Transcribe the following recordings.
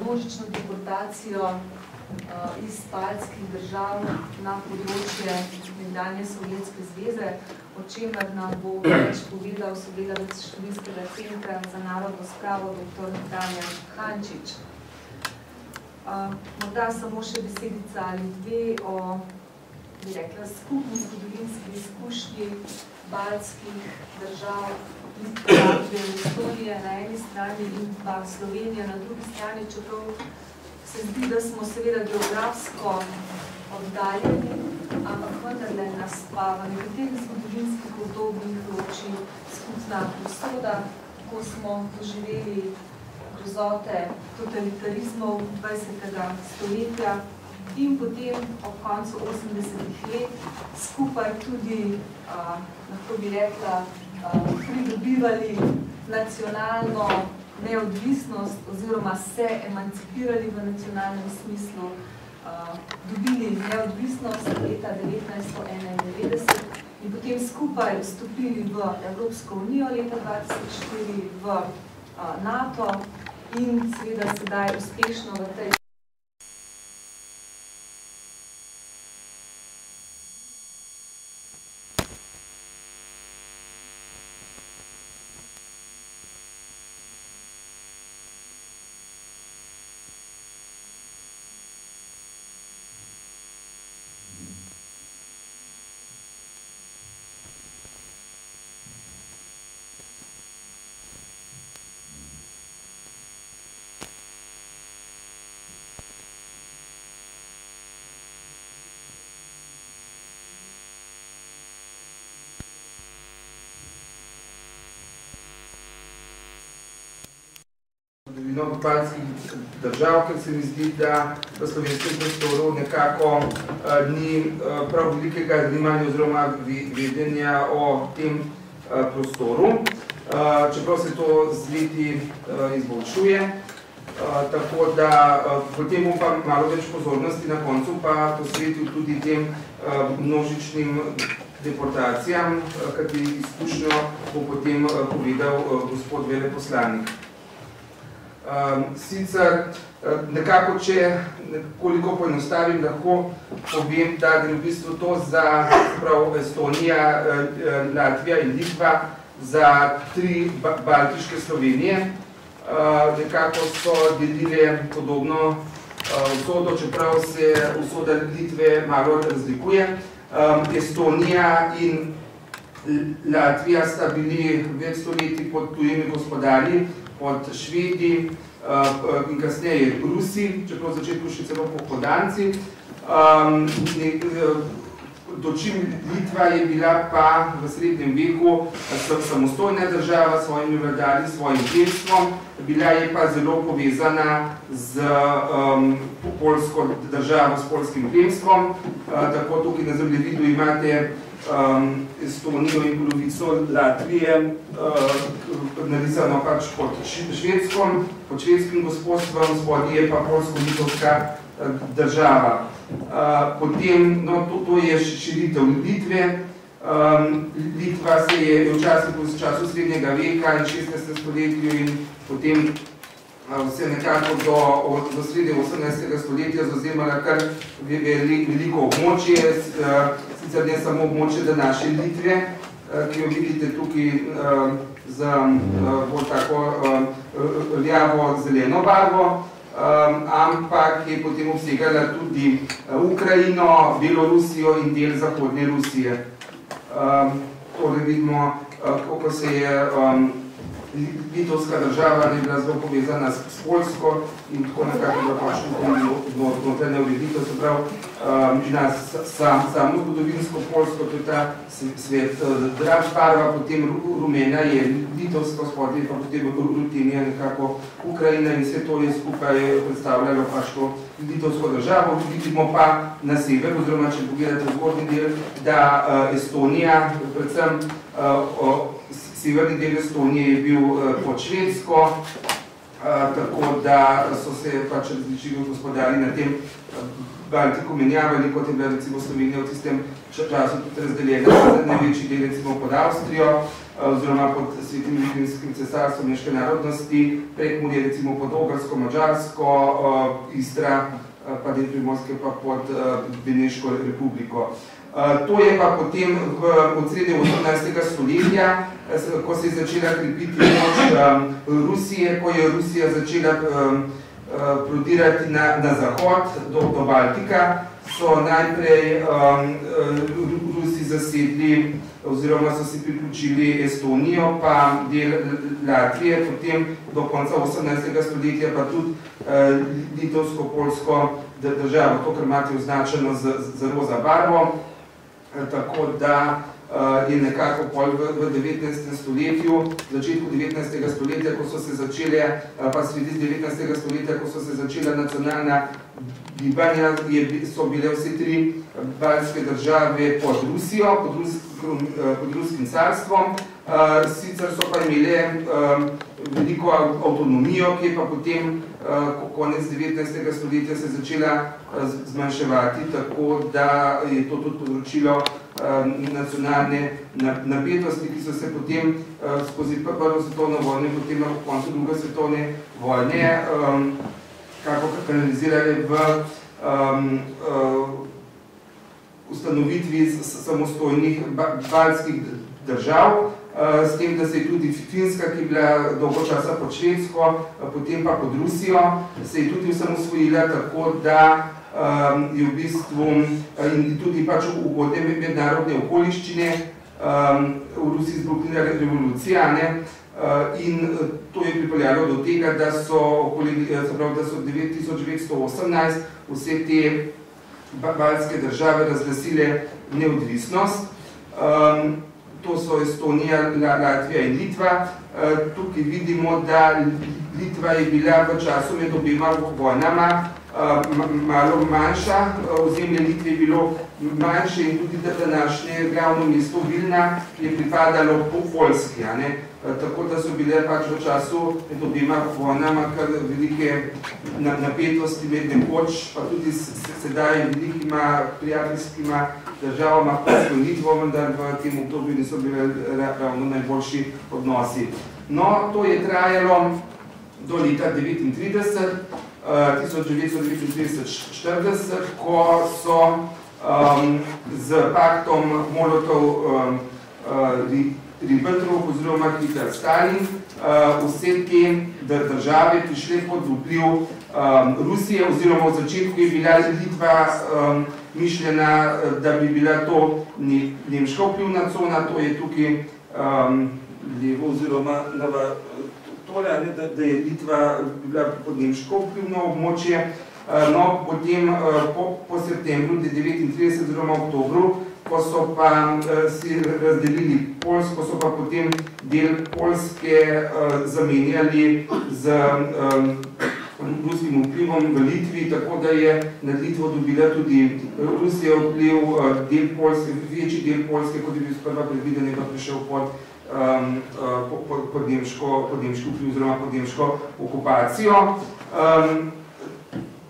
množično deportacijo iz baltskih držav na področje nekdanje Sovjetske zveze, o čemer nam bo več povedal sodelavec Študijskega centra za narodno spravo dr. Damjan Hančič. Morda samo še besedica ali dve o, bi rekla, skupni zgodovinski izkušnji baltskih držav Litve, Estonije na eni strani in pa Slovenije na drugi strani, čeprav se zdi, da smo seveda geografsko oddaljeni, ampak vendarle nas pa v nekaterih zgodovinskih obdobjih loči skupna usoda, ko smo doživeli grozote totalitarizmov 20. stoletja in potem ob koncu 80-ih let skupaj tudi, lahko bi rekla, pridobivali nacionalno neodvisnost oziroma se emancipirali v nacionalnem smislu, dobili neodvisnost leta 1991 in potem skupaj vstopili v Evropsko unijo leta 2004, v NATO in seveda sedaj uspešno v tej baltskih držav, ker se mi zdi, da v slovenskem prostoru nekako ni prav velikega zanimanja oziroma vedenja o tem prostoru, čeprav se to z leti izboljšuje. Tako da potem bom pa malo več pozornosti na koncu pa posvetil tudi tem množičnim deportacijam, kateri izkušnjo bo potem povedal gospod veleposlanik. Sicer nekako, če nekoliko poenostavim, lahko povem, da gre v bistvu to za Estonija, Latvija in Litva, za tri baltiške Slovenije. Nekako so delile podobno usodo, čeprav se usoda Litve malo razlikuje. Estonija in Latvija sta bili več stoletij pod tujimi gospodarji, pod Švedi in kasneje Rusi, čeprav v začetku še celo Podanci. Dočim Litva je bila pa v srednjem veku samostojna država s svojimi vladarji, s svojim plemstvom, bila je pa zelo povezana z polsko državo, s polskim plemstvom. Tako tukaj na zemljevidu imate Estonijo in polovico Latvije, narisano pač pod Švedskom, pod švedskim gospodstvom, spodaj je pa polsko-litovska država. Potem, no, to je širitev Litve. Litva se je v času srednjega veka in 16. stoletju in potem se nekako do sredi 18. stoletja zauzemala kar veliko območje, sicer ne samo območje današnje Litve, ki jo vidite tukaj z bolj tako rjavo-zeleno barvo, ampak je potem obsegala tudi Ukrajino, Belorusijo in del zahodne Rusije. Torej vidimo, kako se je litovska država ne bila zelo povezana s Poljsko in tako nekako započno notranja ureditev, se pravi na samo zgodovinsko Poljsko, to je ta svet draž barva, potem rumena je litovsko, spodaj pa potem rutinija nekako Ukrajina in vse to je skupaj predstavljalo pač to litovsko državo. Vidimo pa na sever, oziroma če pogledate zgornji del, da Estonija, predvsem severni del Estonije je bil pod Švedsko, tako da so se pač različni gospodari na tem Baltiku menjavali, kot je bila recimo Slovenija v tistem času tudi razdeljena, največji del recimo pod Avstrijo. oziroma pod Svetim rimskim cesarstvom nemške narodnosti, Prekmurje recimo pod Ogrsko, Madžarsko, Istra, pa del Primorske pa pod Beneško republiko. To je pa potem od srede 18. stoletja, ko se je začela krepiti moč Rusije, ko je Rusija začela prodirati na zahod do Baltika, so najprej Rusi zasedli oziroma so si priključili Estonijo, pa del Latvije, potem do konca 18. stoletja pa tudi litovsko-polsko državo, to, kar imate označeno z roza barvo, tako da je nekako pol v 19. stoletju, v začetku 19. stoletja, ko so se začele, pa sredi 19. stoletja, ko so se začela nacionalna gibanja, so bile vse tri baltske države pod Rusijo, pod ruskim carstvom. Sicer so pa imele veliko avtonomijo, ki je pa potem konec 19. stoletja se začela zmanjševati, tako da je to tudi povzročilo nacionalne napetosti, ki so se potem skozi prvo svetovno vojno in potem na koncu druge svetovne vojne kako kanalizirali v ustanovitvi samostojnih baltskih držav, s tem, da se je tudi Finska, ki je bila dolgo časa pod Švedsko, potem pa pod Rusijo, se je tudi osamosvojila, tako da je v bistvu in tudi pač ugodne mednarodne okoliščine v Rusiji izbruhnila revolucija, in to je pripeljalo do tega, da so 1918 vse te baltske države razglasile neodvisnost. To so Estonija, Latvija in Litva. Tukaj vidimo, da Litva je bila v času med obema vojnama malo manjša, ozemlje Litve je bilo manjše in tudi današnje glavno mesto Vilna je pripadalo po Poljski. Tako da so bile pač v času med obema vojnama kar velike napetosti med nekoč, pa tudi sedaj velikima prijateljskima državama Poljsko in Litvo, vendar v tem obdobju niso bile ravno najboljši odnosi. No, to je trajalo do leta 1939-40, ko so z paktom Molotov-Ribbentrop oziroma Hitler-Stalin vse te države prišle pod vpliv Rusije, oziroma v začetku je bila Litva mišljena, da bi bila to nemška vplivna cona, to je tukaj levo oziroma da je Litva bila pod nemško vplivno območje. No, potem po septembru 1939 oziroma oktobru, ko so pa si razdelili Poljsko, so pa potem del Poljske zamenjali z ruskim vplivom v Litvi, tako da je nad Litvo dobila tudi Rusija vpliv, večji del Poljske, kot je bil sprva predviden, je pa prišel pod nemški vpliv oziroma pod nemško okupacijo.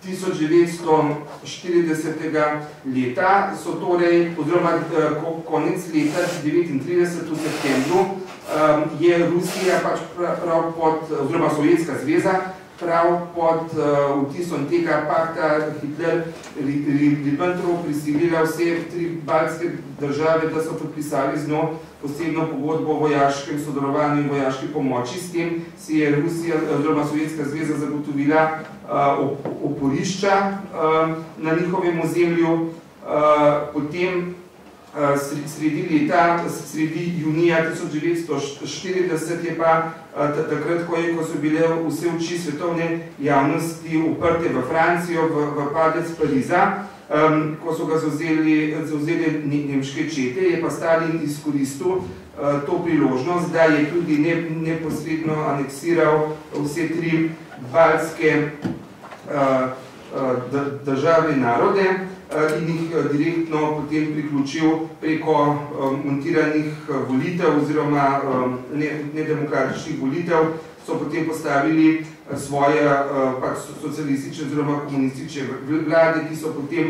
1940. leta so torej, oziroma konec leta 1939 v septembru, je Rusija pač prav pod, oziroma Sovjetska zveza, prav pod vtisom tega pakta Hitler-Ribbentrop prisilila vse tri baltske države, da so podpisali z njo posebno pogodbo o vojaškem sodelovanju in vojaški pomoči. S tem si je Rusija, oziroma Sovjetska zveza zagotovila oporišča na njihovem ozemlju. Potem sredi junija 1940 je pa takrat, ko so bile vse oči svetovne javnosti uprte v Francijo, v padec Pariza, ko so ga zavzeli nemške čete, je pa Stalin izkoristil to priložnost, da je tudi neposredno aneksiral vse tri baltske države narode in jih direktno potem priključil preko montiranih volitev oziroma nedemokratičnih volitev, so potem postavili svoje socialistične oziroma komunistične vlade, ki so potem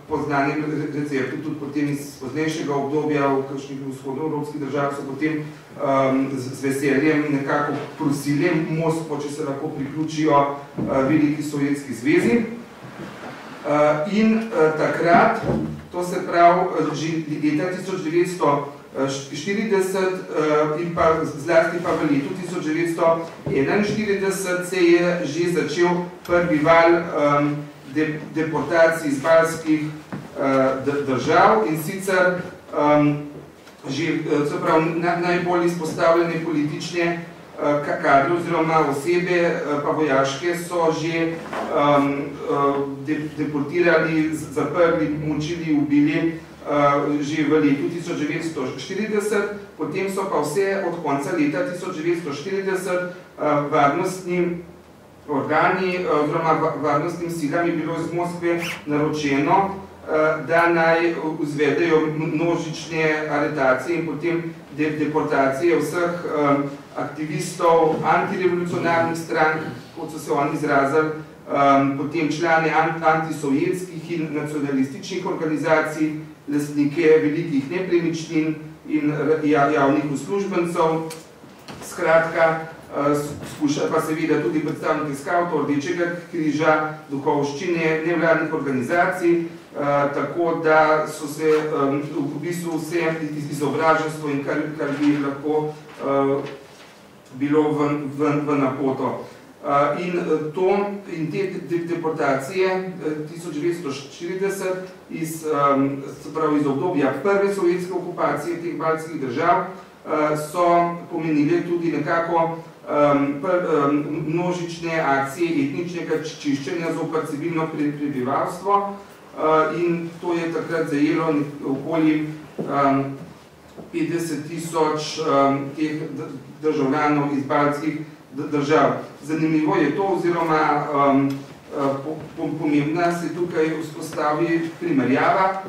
poznani recepti, tudi potem iz poznejšega obdobja v kakšnih vzhodnoevropskih držav so potem z veseljem nekako prosili Moskvo, če se lahko priključijo veliki Sovjetski zvezi. In takrat, to se pravi, že leta 1940 in pa zlasti pa v letu 1941 se je že začel prvi val deportacij iz baltskih držav in sicer že najbolj izpostavljene politične kadre oziroma osebe pa vojaške so že deportirali, zaprli, mučili, ubili že v letu 1940, potem so pa vse od konca leta 1940 varnostni organi oziroma varnostnim silam je bilo iz Moskve naročeno, da naj izvedejo množične aretacije in potem deportacije vseh aktivistov antirevolucionarnih strank, kot so se oni izrazili, potem člane antisovjetskih in nacionalističnih organizacij, lastnike velikih nepremičnin in javnih uslužbencev. Skratka, skuša pa seveda tudi predstavniki skavtov, Rdečega križa, duhovščine, nevladnih organizacij, tako da so se v bistvu vse izobraženstvo in kar bi lahko bilo v napoto. In te deportacije 1940 iz obdobja prve sovjetske okupacije teh baltskih držav so pomenili tudi nekako množične akcije etničnega čiščenja zoper civilno prebivalstvo in to je takrat zajelo okoli 50.000 teh državljanov iz baltskih držav. Zanimivo je to, oziroma pomembna se tukaj vzpostavi primerjava.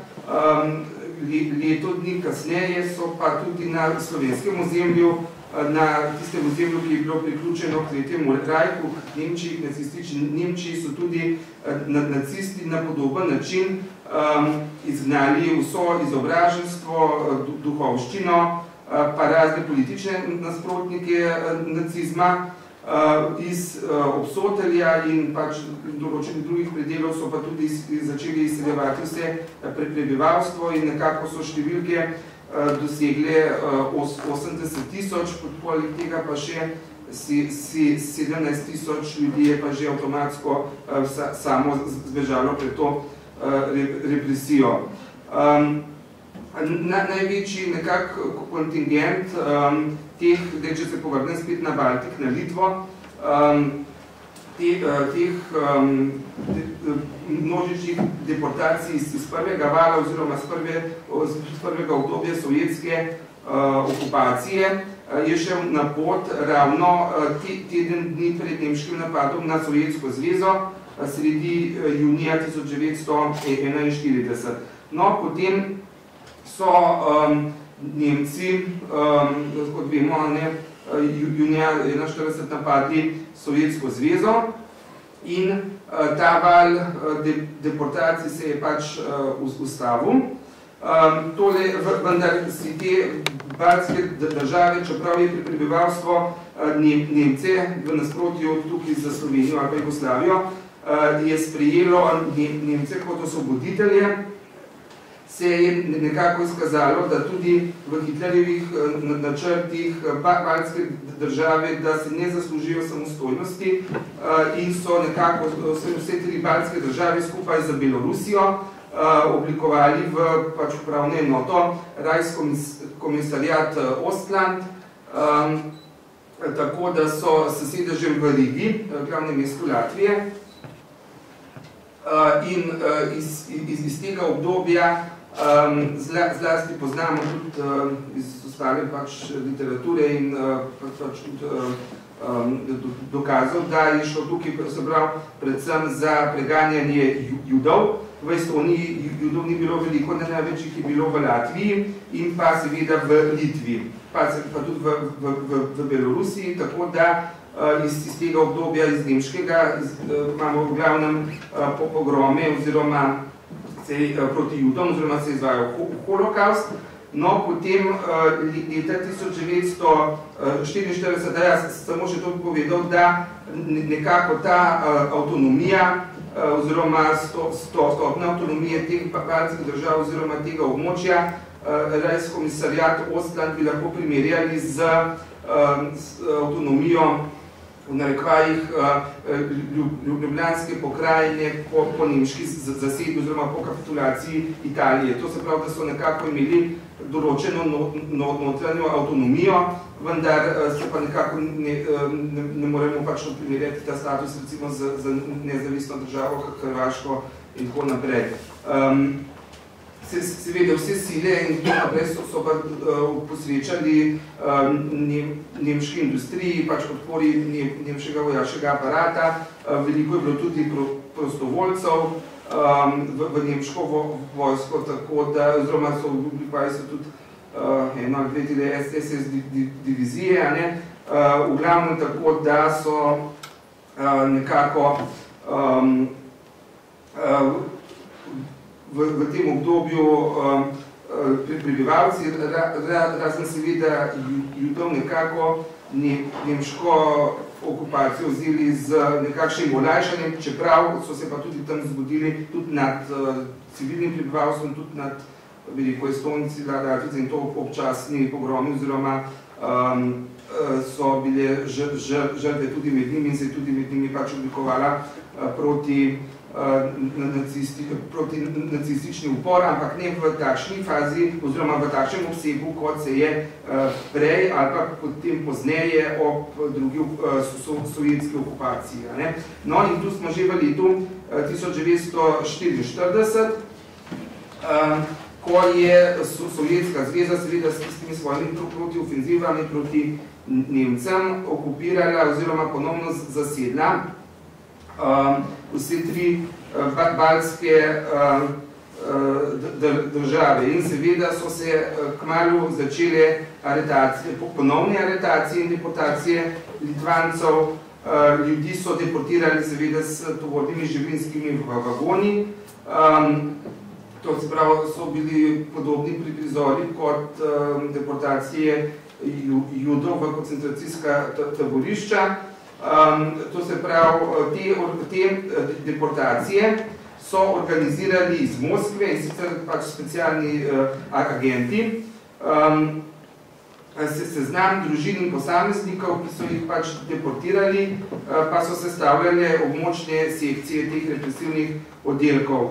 Leto dni kasneje so pa tudi na slovenskem ozemlju, na tistem ozemlju, ki je bilo priključeno k Tretjemu rajhu, k Nemčiji, nacistični Nemčiji, so tudi nacisti na podoben način izgnali vso izobraženstvo, duhovščino, pa razne politične nasprotnike nacizma iz Obsotelja in pač določenih drugih predelov so pa tudi začeli izseljevati vse prebivalstvo in nekako so številke dosegle 80.000, poleg tega pa še 17.000 ljudi je pa že avtomatsko samo zbežalo pred to represijo. Največji nekak kontingent teh, če se povrnem spet na Baltik, na Litvo, teh množičnih deportacij iz prvega vala oziroma z prvega obdobja sovjetske okupacije je šel na pot ravno teden dni pred nemškim napadom na Sovjetsko zvezo sredi junija 1941. No, potem so Nemci, kot vemo, junija 1941 napadli Sovjetsko zvezo in ta val deportacij se je pač ustavil. Vendar si te baltske države, čeprav je prebivalstvo Nemce v nasprotju tukaj za Slovenijo ali pa Jugoslavijo, je sprejelo Nemce kot osvoboditelje, se je nekako izkazalo, da tudi v Hitlerjevih načrtih baltske države, da se ne zaslužijo samostojnosti in so nekako vse tri baltske države skupaj za Belorusijo oblikovali v pač upravno enoto Reichskomisariat Ostland, tako da so s sedežem v Rigi, glavnem mestu Latvije, in iz tega obdobja zlasti poznamo tudi iz ostale pač literature in pač tudi dokazov, da je šlo tukaj predvsem za preganjanje Judov. V Estoniji Judov ni bilo veliko, največ jih je bilo v Latviji in pa seveda v Litvi, pa tudi v Belorusiji, tako da iz tega obdobja, iz nemškega, imamo v glavnem pogrome oziroma proti Judom, oziroma se je izvajal holokaust. No, potem leta 1944, da jaz samo še to povedal, da nekako ta avtonomija oziroma stopna avtonomije teh baltskih držav oziroma tega območja, Reichskomisariat Ostland bi lahko primerjali z avtonomijo v narekvajih ljubljanske pokrajine po nemški zasedbi oziroma po kapitulaciji Italije. To se pravi, da so nekako imeli določeno notranjo avtonomijo, vendar se pa nekako ne moremo pač primerjati ta status recimo z nezavisno državo, Hrvaško in tako naprej. Seveda vse sile in tako naprej so pa posvečali nemški industriji, pač podpori nemškega vojaškega aparata. Veliko je bilo tudi prostovoljcev v nemško vojsko, tako da, oziroma so oblikovali so tudi eno ali dve SS divizije, v glavnem tako, da so nekako v tem obdobju prebivalci, razen seveda Judov, nekako nemško okupacijo vzeli z nekakšnim olajšanjem, čeprav so se pa tudi tam zgodili tudi nad civilnim prebivalstvom, tudi nad Estonci, Latvici in to občasni pogromi, oziroma so bile žrtve tudi med njimi in se je tudi med njimi pač oblikovala proti nacistični upor, ampak ne v takšni fazi oziroma v takšnem obsegu, kot se je prej ali pa potem pozneje ob drugi sovjetski okupaciji. No in tu smo že v letu 1944, ko je Sovjetska zveza seveda s tistimi svojimi protiofenzivami proti Nemcem okupirala oziroma ponovno zasedla vse tri baltske države in seveda so se kmalu začele ponovne aretacije in deportacije Litvancev. Ljudi so deportirali seveda s tovornimi živinskimi vagoni. To se pravi, so bili podobni prizori kot deportacije Judov v koncentracijska taborišča. To se pravi, te deportacije so organizirali iz Moskve in sicer pač specialni agenti. Seznam družin in posameznikov, ki so jih pač deportirali, pa so sestavljali območne sekcije teh represivnih oddelkov.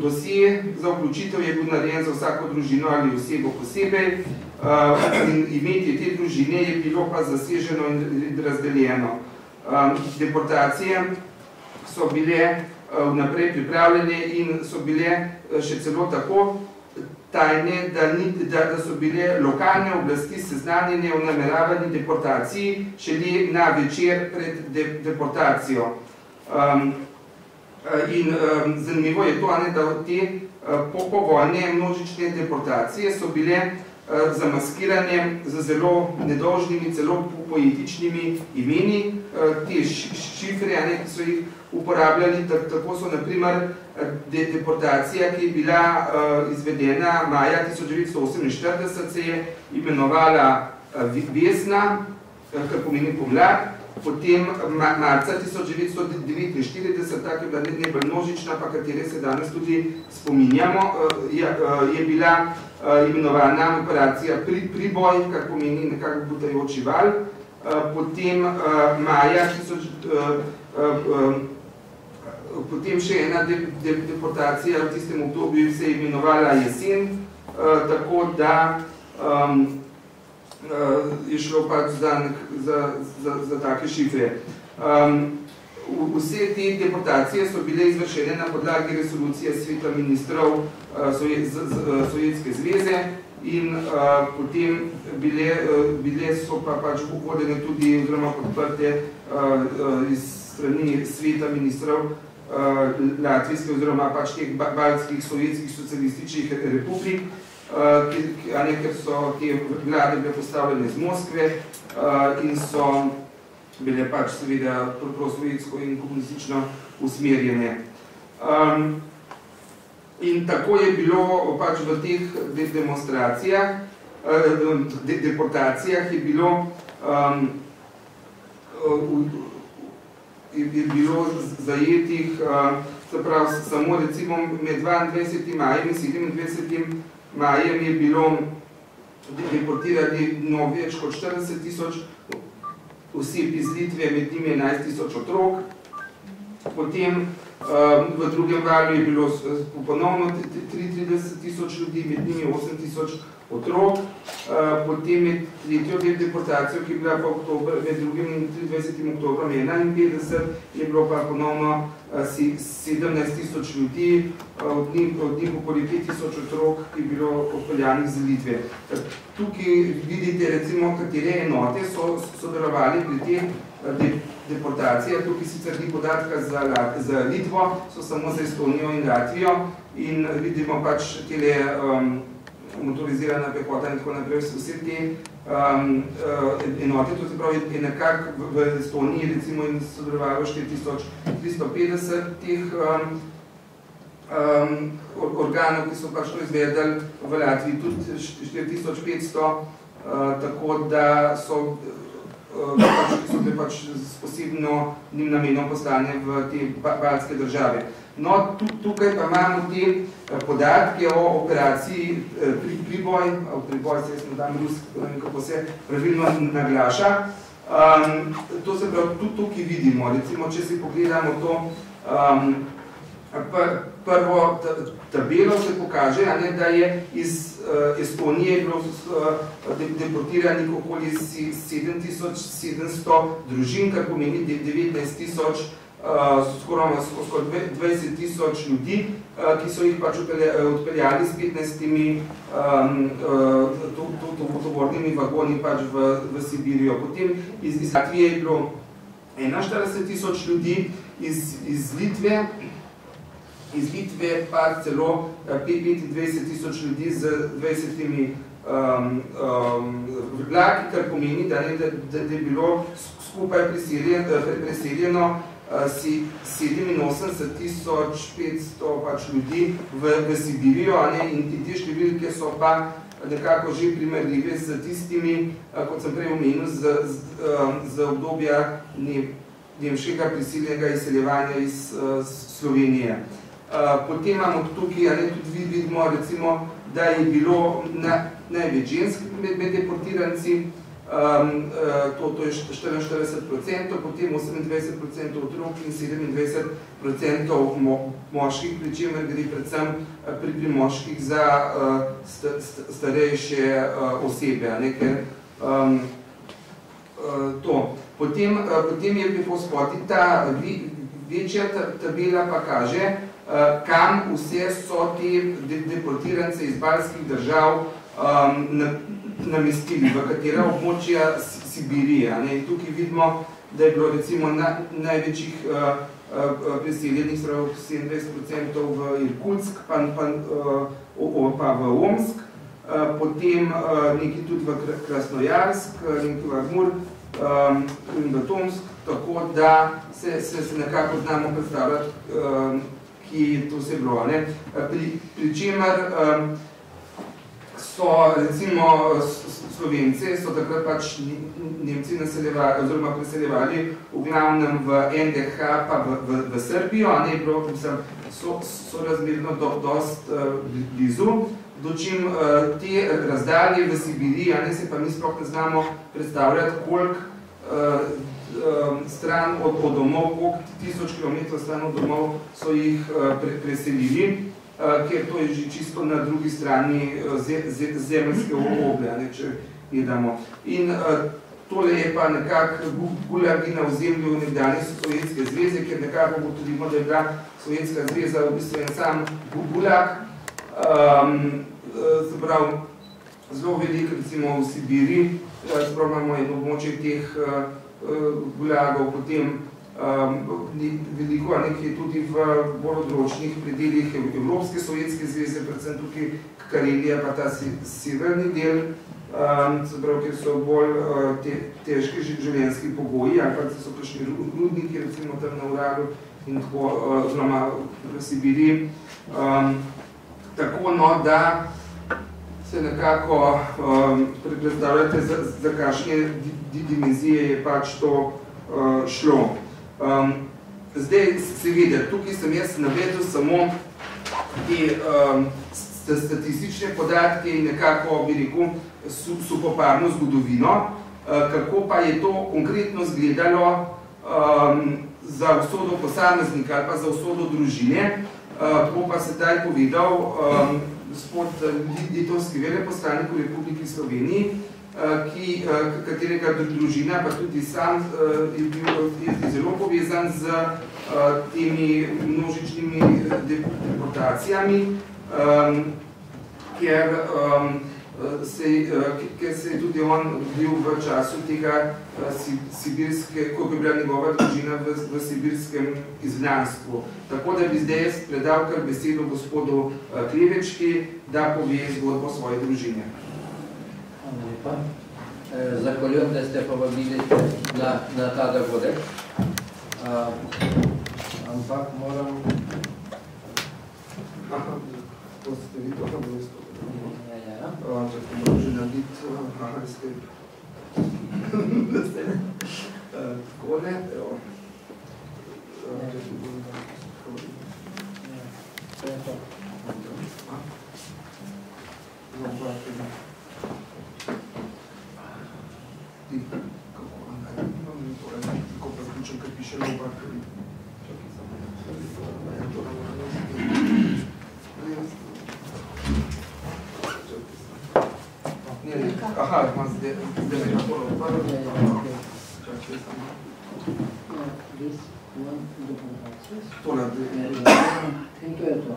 Dosje za vključitev je bil narejen za vsako družino ali osebo posebej in imetje te družine je bilo pa zaseženo in razdeljeno. Deportacije so bile vnaprej pripravljene in so bile še celo tako tajne, da so bile lokalne oblasti seznanjene o nameravani deportaciji šele na večer pred deportacijo. In zanimivo je to, da te povojne množične deportacije so bile zamaskirane z zelo nedolžnimi, celo poetičnimi imeni. Te šifre, ki so jih uporabljali, tako so naprimer deportacija, ki je bila izvedena maja 1948, se je imenovala Vesna, kar pomeni pomlad. Potem marca 1949, tako je bila najbolj množična, pa katere se danes tudi spominjamo, je bila imenovana operacija Priboj, kar pomeni nekako butajoči val. Potem maja, potem še ena deportacija v tistem obdobju se je imenovala Jesen, tako da je šlo pač za take šifre. Vse te deportacije so bile izvršene na podlagi resolucije Sveta ministrov Sovjetske zveze in potem bile so pa pač vodene tudi oziroma podprte iz strani Sveta ministrov Latvijske oziroma pač teh baltskih sovjetskih socialističnih republik, ker so te vlade bile postavljene iz Moskve in so bile pač seveda prosovjetsko in komunistično usmerjene. In tako je bilo pač v teh demonstracijah, deportacijah je bilo zajetih, se pravi, samo recimo med 22. majem in 27. majem je bilo deportirani več kot 40 tisoč oseb iz Litve, med njimi 11 tisoč otrok. Potem v drugem valu je bilo ponovno 33 tisoč ljudi, med njimi 8 tisoč otrok. Potem je tretjo deportacijo, ki je bila pa med 2. in 23. oktobrom 51, je bilo pa ponovno 17 tisoč ljudi, od njih okoli 5 tisoč otrok, ki je bilo odpeljanih z Litve. Tukaj vidite, recimo, katere enote so sodelovali pri teh deportacijah. Tukaj sicer ni podatka za Litvo, so samo za Estonijo in Latvijo in vidimo pač tele motorizirana pehota in tako naprej, vse te enote, to se pravi, je nekako v Estoniji recimo in sodelovalo 4350 teh organov, ki so pač to izvedeli, v Latviji tudi 4500, tako da so bile pač s posebno njim namenom poslane v te baltske države. No, tukaj pa imamo te podatke o operaciji Priboj, Priboj se jaz ne dam rusk, kako se pravilno naglaša. To se pravi, tudi tukaj vidimo, recimo, če si pogledamo to prvo tabelo, se pokaže, da je iz Estonije bilo deportiranih okoli 7700 družin, kar pomeni 19 tisoč, skoraj 20 tisoč ljudi, ki so jih pač odpeljali s 15 tovornimi vagoni pač v Sibirijo. Potem iz Latvije je bilo 41 tisoč ljudi, iz Litve pa celo 25 tisoč ljudi z 20 vlaki, kar pomeni, da je bilo skupaj preseljeno 87 tisoč 500 pač ljudi v Sibirijo, in te številke so pa nekako že primerljive z tistimi, kot sem prej omenil, z obdobja nemškega prisilnega izseljevanja iz Slovenije. Potem imamo tukaj, tudi vidimo, recimo, da je bilo največ žensk med deportiranci, to je 44%, potem 28% otrok in 27% moških, pri čemer gre predvsem pri moških za starejše osebe. Potem je po spoti ta večja tabela pa kaže, kam vse so te deportirance iz baltskih držav namestili, v katera območja Sibirije. Tukaj vidimo, da je bilo recimo največjih preseljenih 27% v Irkutsk, pa v Omsk, potem nekaj tudi v Krasnojarsk, nekaj v Amur in v Tomsk, tako da se nekako znamo predstavljati, ki je to vse bilo. Pri čemer so, recimo, Slovence so takrat pač Nemci naseljevali, oziroma preseljevali v glavnem v NDH pa v Srbijo, je bilo sorazmerno dost blizu, dočim te razdalje v Sibiriji, se pa mi sploh ne znamo predstavljati, koliko stran od domov, koliko 1000 km stran od domov so jih preselili, ker to je že čisto na drugi strani zemeljske oblje, če gledamo. In tole je pa nekako gulagi na ozemlju nekdanje Sovjetske zveze, ker nekako ugotovimo, da je bila Sovjetska zveza v bistvu en sam gulag, se pravi, zelo veliko, recimo v Sibiriji, čeprav imamo eno območje teh gulagov, potem veliko, nekaj tudi v bolj odročnih predeljih Evropske Sovjetske zveze, predvsem tukaj Karelija, pa ta severni del, se pravi, kjer so bolj težki življenjski pogoji, ali pa so kakšni rudniki, recimo tam na Uralu in tako, oziroma v Sibiriji. tako, no, da se nekako predstavljate, za kakšne dimenzije je pač to šlo. Zdaj, seveda, tukaj sem jaz navedel samo te statistične podatke in nekako, bi rekel, suhoparno zgodovino, kako pa je to konkretno izgledalo za usodo posameznika ali pa za usodo družine. To pa sedaj povedal gospod litovski veleposlanik v Republiki Sloveniji, katerega družina, pa tudi sam je bil zelo povezan z temi množičnimi deportacijami, ker se je tudi on bil v času tega sibirske, ko bi bila njegova družina v sibirskem izgnanstvu. Tako da bi zdaj jaz predal kar besedo gospodu Klevečki, da pove zgodbo svoje družine. Hvala lepa. Zahvaljujem, da ste povabili na ta dogodek. Ampak moram... To ste vi to pa bilo isto. Ja. Če ste moram že narediti, ste... Tako ne, evo. Kako preključem, kaj piše Lobar. Aha, imam zdaj me na polo odpadlo. Tole. In to je to.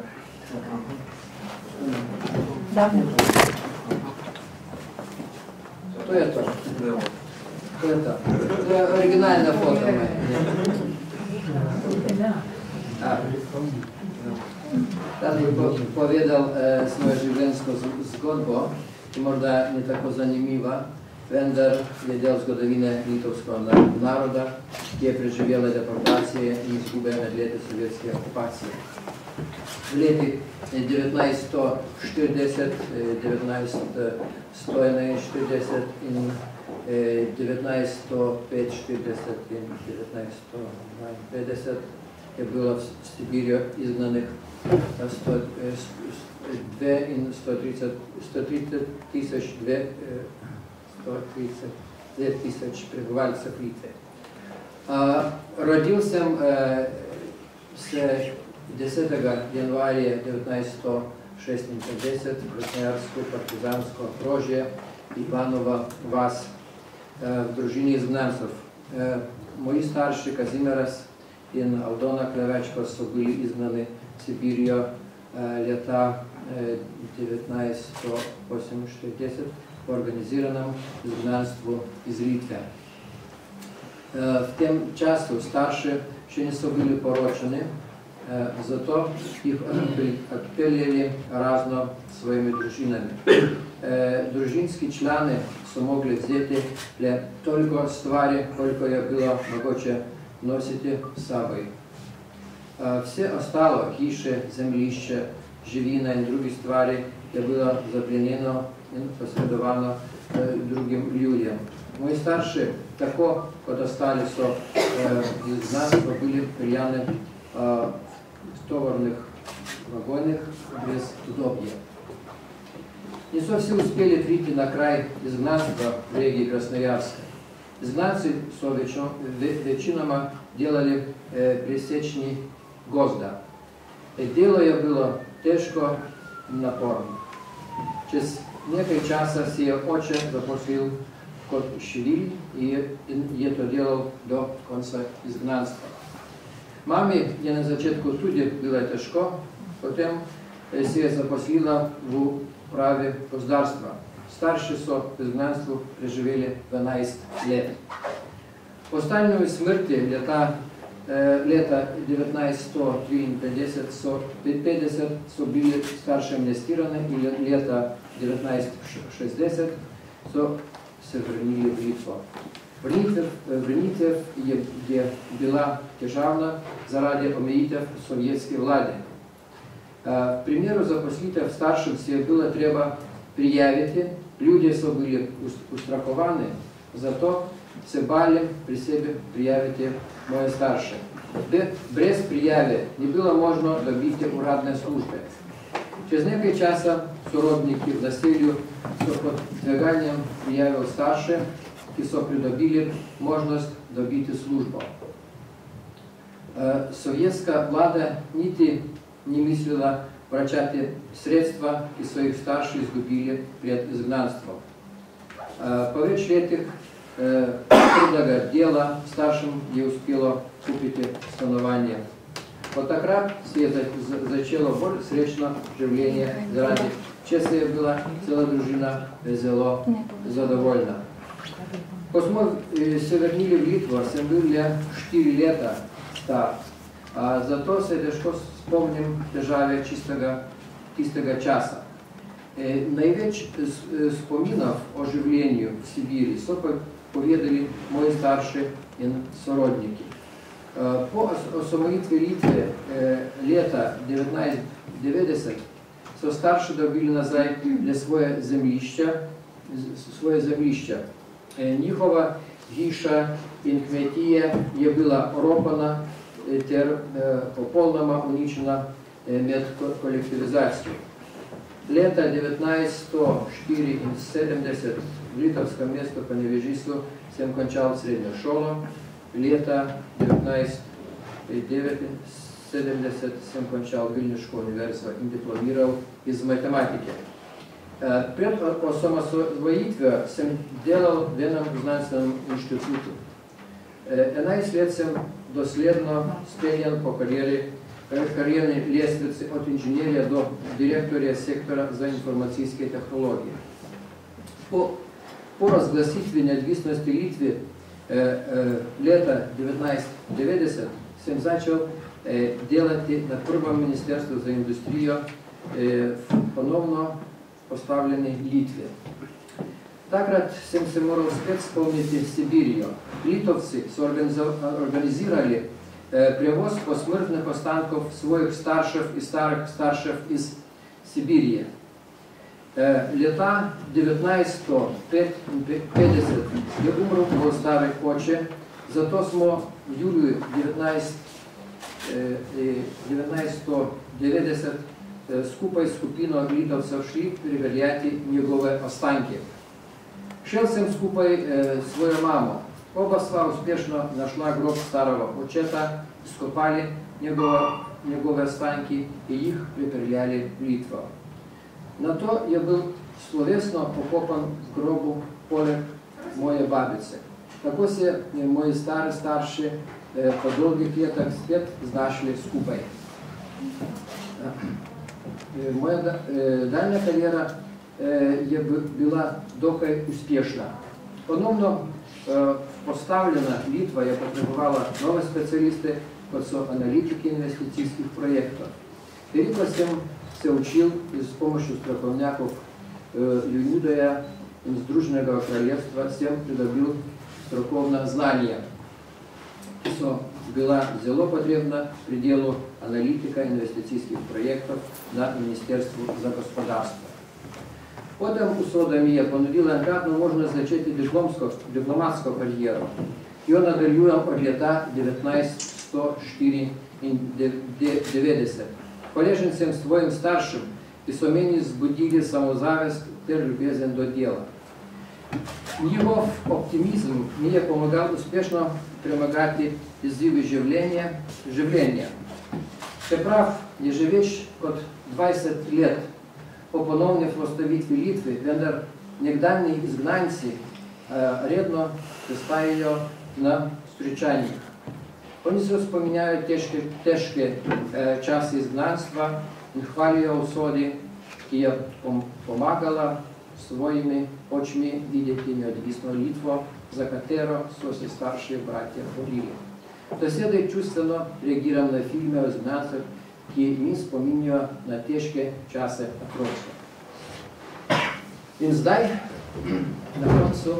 To je to. To je to. To je originalna foto. Da bi povedal svojo življenjsko zgodbo, ki morda ni tako zanimiva, vendar je del zgodovine litovskega naroda, ki je preživela deportacije in izgube med leti sovjetske okupacije. V letih 1940, 1941 in 1945 in 1952 je bilo v Sibirju izgnanih 130 tisoč prebivalcev Litve. Rodil sem se 10. januarja 1956 v Krasnojarsko partizansko okrožje Ivanova vas v družini izgnancev. Moji starši Kazimieras in Aldona Klevečko so bili izgnani v Sibirijo leta 1948 v organiziranem izgnanstvu iz Litve. V tem času starši še niso bili poročeni, zato jih odpeljali razno svojimi družinami. Družinski člani so mogli vzeti le toliko stvari, koliko je bilo mogoče nositi s seboj. Vse ostalo, hiše, zemljišče, živina in drugi stvari, je bilo zaplenjeno in posredovano drugim ljudem. Moji starši, tako kot ostali, so iz nas bili priljani v tovornih vagonih brez udobja. Niso vsi uspeli priti na kraj izgnanstva v regiji Krasnojarska. Izgnanci so večinoma delali pri sečnji gozda. Delo je bilo težko in naporno. Čez nekaj časa si je oče zaposlil kot šivil in je to delal do konca izgnanstva. Mami je na začetku tudi bilo težko, potem si je zaposlila v upravi gozdarstva. Starši so v izgnanstvu preživeli 12 let. Po Stalinovi smrti leta 1953 so bili starši amnestirani in leta 1960 so se vrnili v Litvo. Vrnitev je bila težavna zaradi omejitev sovjetske vlade. V primeru zaposlitev staršev se je bilo treba prijaviti, ljudje so bili ustrahovani, zato se bali pri sebi prijaviti moje starše. Brez prijave ni bilo možno dobiti uradne službe. Čez nekaj časa sorodniki v naselju so pod tveganjem prijavili starše, ki so pridobili možnost dobiti službo. Sovjetska vlada niti ni mislila vračati sredstva, ki so jih starši izgubili pred izgnanstvom. Po več letih trudnega dela staršem je uspelo kupiti stanovanje. Od takrat se je začelo bolj srečno življenje, zaradi česa je bila cela družina zelo zadovoljna. Ko smo se vrnili v Litvo, sem bil le 4 leta star, zato se težko spomnim težave tistega časa. Največ spominov o življenju v Sibiri so povedali moji starši in sorodniki. Po osamosvojitvi Litve leta 1990 so starši dobili nazaj le svoje zemljišča. Njihova hiša in kmetije je bila oropana ter popolnoma uničena med kolektivizacijo. Leta 1974 v litovskem mestu Panevėžys sem končal srednjo šolo. Leta 1979 sem končal Vilniško univerzo in diplomiral iz matematike. Pred osamosvojitvijo sem delal v enem znanstvenem inštitutu. 11 let sem dosledno spenjal po karierni lestvici od inženirja do direktorja sektora za informacijske tehnologije. Po razglasitvi neodvisnosti Litve leta 1990 sem začel delati na prvem ministrstvu za industrijo ponovno postavljeni Litve. Takrat sem se moral spet spomniti Sibirijo. Litovci so organizirali prevoz posmrtnih ostankov svojih staršev in starih staršev iz Sibirije. Leta 1955 je umrl moj stari oče, zato smo v juliju 1990 skupaj s skupino Litovcev šli preverjati njegove ostanke. Šel sem skupaj s svojo mamo. Oba sva uspešno našla grob starega očeta, skopali njegove ostanki in jih pripeljali v Litvo. Nato je bil slovesno pokopan v grobu poleg moje babice. Tako se moji starši po dolgih letah spet znašli skupaj. Moja daljna karijera je bila dokaj uspešna. Ponovno postavljena Litva je potrebovala nove specialiste, kot so analitiki investicijskih projektov. Veliko sem se učil s pomočjo strokovnjakov Leonidoja in Združenega kraljevstva, sem pridobil strokovna znanja, ki so bila zelo potrebna pri delu analitika investicijskih projektov na Ministrstvu za gospodarstvo. Potem usoda mi je ponudila enkratno možnost začeti diplomatsko kariero, ki jo nadaljujem od leta 1994. Hvaležen sem svojim staršem, ki so meni zbudili samozavest ter ljubezen do dela. Njihov optimizem mi je pomagal uspešno premagati izzivi življenja. Čeprav je že več kot 20 let po ponovni vzpostavitvi Litve, vendar nekdanji izgnanci redno sestajajo na srečanjih. Oni se spominjajo težke čase izgnanstva in hvalijo usodi, ki je pomagala svojimi očmi videti neodvisno Litvo, za katero so se starši bratje borili. Dosedaj čustveno reagiram na filme o izgnancih, ki mi spominjajo na težke čase otroštva. In zdaj, na koncu,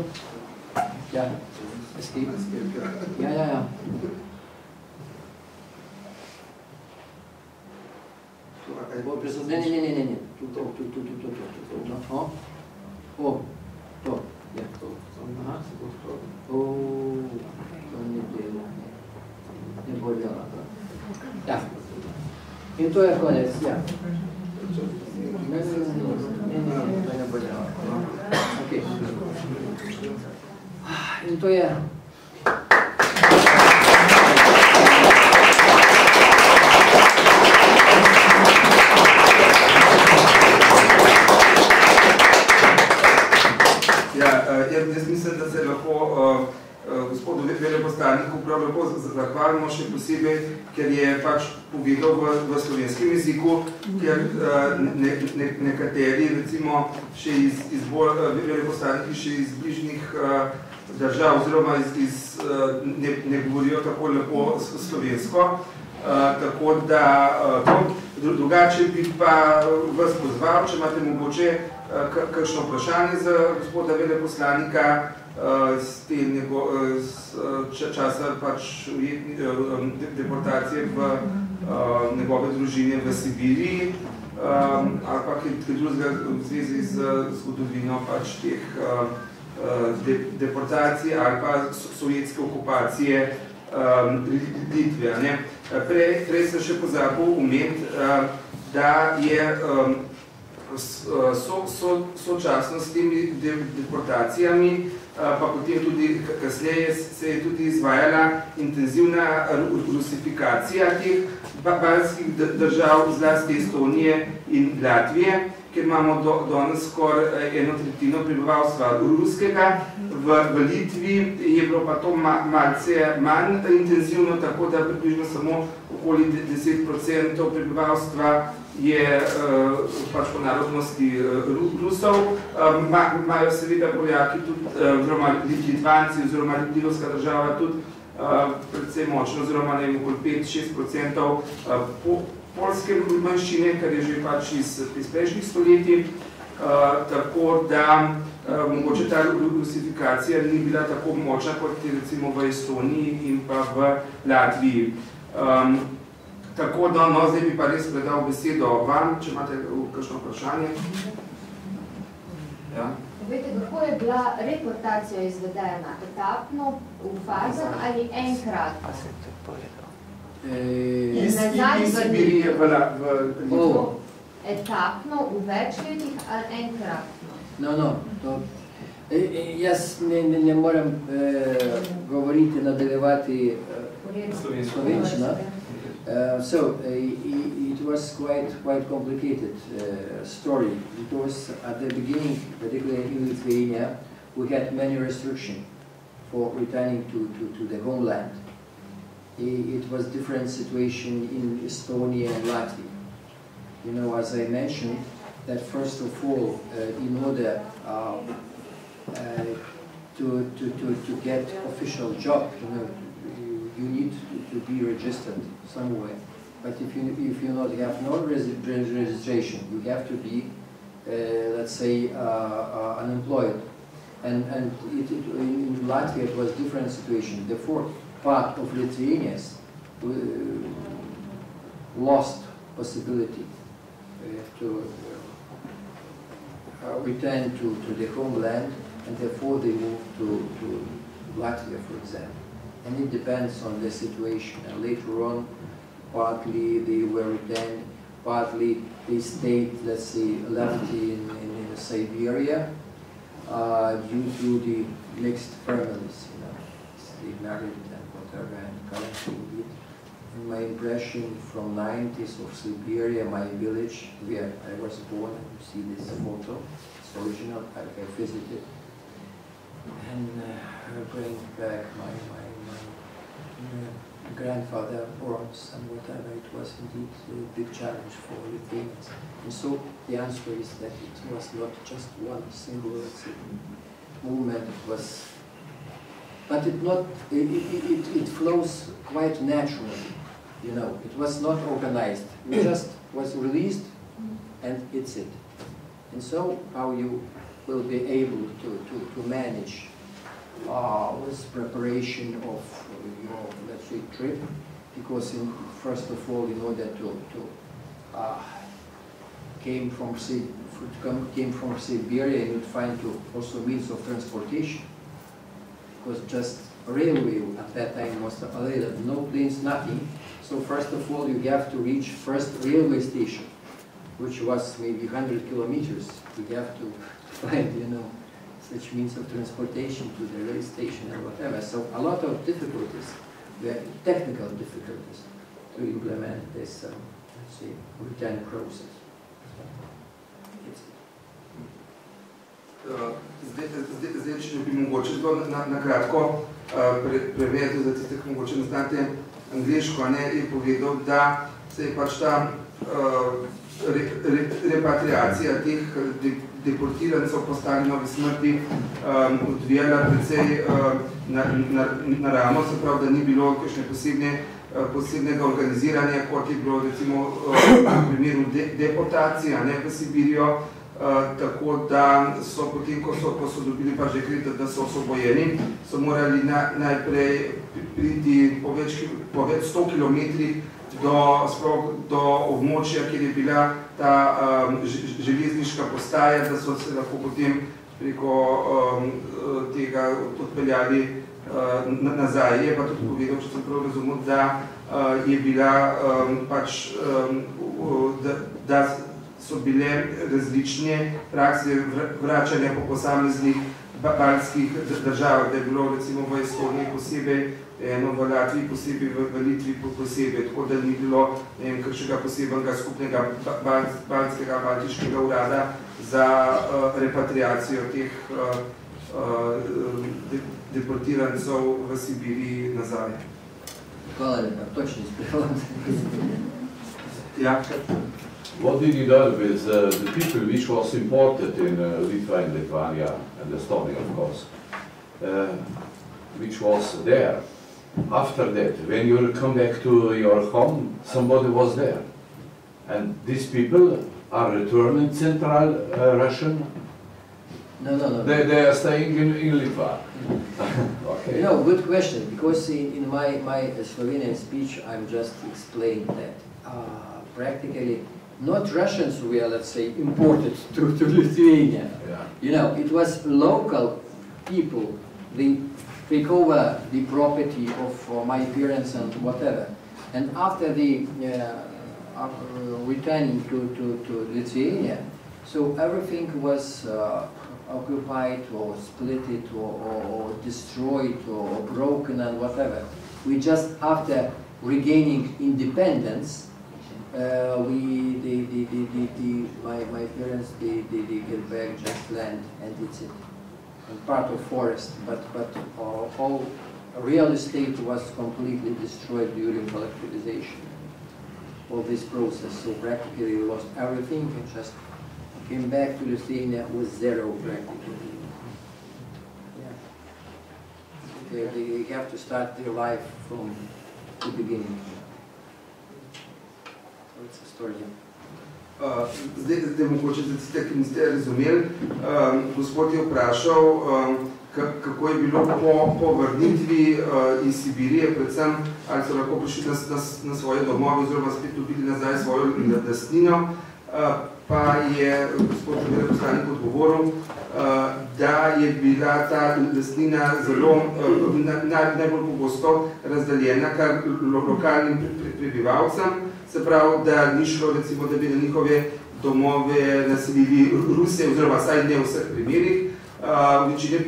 Bo prisotno, ne. Tu. No. O, to. Ja. Aha. O, to ni delo. Ne bo delo. Ja. In to je konec, ja. Ne bo delo. Ok. In to je... Jaz mislim, da se lahko gospodu veleposlaniku prav lepo zahvalimo še posebej, ker je pač povedal v slovenskem jeziku, ker nekateri, recimo, še iz veleposlaniki še iz bližnjih držav, oziroma ne govorijo tako lepo slovensko. Tako da drugače bi pa vas pozval, če imate mogoče kakšno vprašanje za gospoda veleposlanika z časa pač deportacije v njegove družine v Sibiriji ali pa kaj drugega v zvezi z zgodovino pač teh deportacij ali pa sovjetske okupacije Litve. Prej sem še pozabil omeniti, da je sočasno s temi deportacijami, pa potem tudi kasneje se je tudi izvajala intenzivna rusifikacija teh baltskih držav, zlasti Estonije in Latvije, ker imamo danes skoraj 1/3 prebivalstva ruskega. V Litvi je bilo pa to malce manj intenzivno, tako da približno samo okoli 10% prebivalstva je pač po narodnosti Rusov. Imajo seveda Poljaki tudi, oziroma Litvanci, oziroma Litovska država tudi predvsem močno, oziroma ne okoli 5-6% polske manjšine, kar je že pač iz prejšnjih stoletij. Tako da mogoče ta rusifikacija ni bila tako močna, kot je recimo v Estoniji in pa v Latviji. Tako da, no, zdaj bi pa res predal besedo vam, če imate kakšno vprašanje. Ja. Povejte, kako je bila reportacija izvedena? Etapno, v fazah ali enkrat? Iz Sibirije v Litvo. Etapno, v več letih ali enkratno? No. Jaz ne morem govoriti, nadaljevati slovenščino. So it was quite complicated story, because at the beginning, particularly in Lithuania, we had many restrictions for returning to the homeland. It was different situation in Estonia and Latvia. You know, as I mentioned, that first of all, in order to get official job, you need to be registered somewhere. But if you not have no registration, you have to be, let's say, unemployed. And in Latvia it was different situation. The fourth part of Lithuanians lost possibility to return to the homeland, and therefore they moved to Latvia, for example. And it depends on the situation. And later on, partly they were returned, partly they stayed, let's say, left in Siberia due to the mixed families, they married and whatever, and currently in my impression from 90s of Siberia, my village where I was born, you see this photo, it's original, I visited, and bring back my grandfather bronze and whatever. It was indeed a big challenge for Lithuanians. And so the answer is that it was not just one single movement, it was, but it flows quite naturally, it was not organized, it just was released and it's it. And so how you will be able to manage with preparation of your, let's say, trip, because first of all, in order to came from Siberia, you would find also means of transportation. Because just railway at that time was available, no planes, nothing. So first of all, you have to reach first railway station, which was maybe 100 kilometers. You have to find, you know, such means of transportation to the rail station and whatever. So a lot of difficulties, technical difficulties, to implement this, let's say, return process. Zdaj, če bi mogoče zelo na kratko prevedel, za tiste, ki mogoče ne znate angliško, je povedal, da se je pač ta repatriacija teh deportirancev po Stalinovi smrti odvijala precej naravno, se pravi, da ni bilo kakšne posebnega organiziranja, kot je bilo recimo v primeru deportacije v Sibirijo, tako da so potem, ko so dobili pač dekret, da so osvobojeni, so morali najprej priti po več 100 kilometrih do območja, kjer je bila ta železniška postaja, da so se lahko potem preko tega odpeljali nazaj. Je pa tudi povedal, če sem prav razumel, da je bila pač, da so bile različne prakse vračanja po posameznih baltskih državah, da je bilo recimo v Estoniji posebej, eno v Latviji posebej, v Litvi posebej, tako da ni bilo kakšnega posebnega skupnega baltiškega urada za repatriacijo teh deportirancev v Sibiriji nazaj. Hvala lepa, točni sprehod. Ja. What did he do with the people which was imported in Litva and Lithuania and Estonia, of course, which was there? After that, when you come back to your home, somebody was there. And these people are returning Central Russian? No. They are staying in Litva. Okay. No, good question, because in my Slovenian speech, I'm just explaining that practically not Russians were, let's say, imported to Lithuania. Yeah. You know, it was local people. They take over the property of my parents and whatever. And after the returning to Lithuania, so everything was occupied or split or destroyed or broken and whatever. We just, after regaining independence, my parents, they get back just land and it's it. And part of forest, but all real estate was completely destroyed during collectivization. All this process, so practically we lost everything and just came back to Lithuania with zero practically. Yeah. They have to start their life from the beginning. Zdaj mogoče za tiste, ki niste razumeli, gospod je vprašal, kako je bilo po vrnitvi iz Sibirije, predvsem, ali so lahko prišli na svoje domove oziroma spet dobili nazaj svojo lastnino, pa je gospod veleposlanik odgovoril, da je bila ta lastnina zelo najbolj pogosto razdaljena kar lokalnim prebivalcem. Se pravi, da ni šlo, recimo, da bi na njihove domove naselili Rusije, oziroma saj ne v vseh primerih.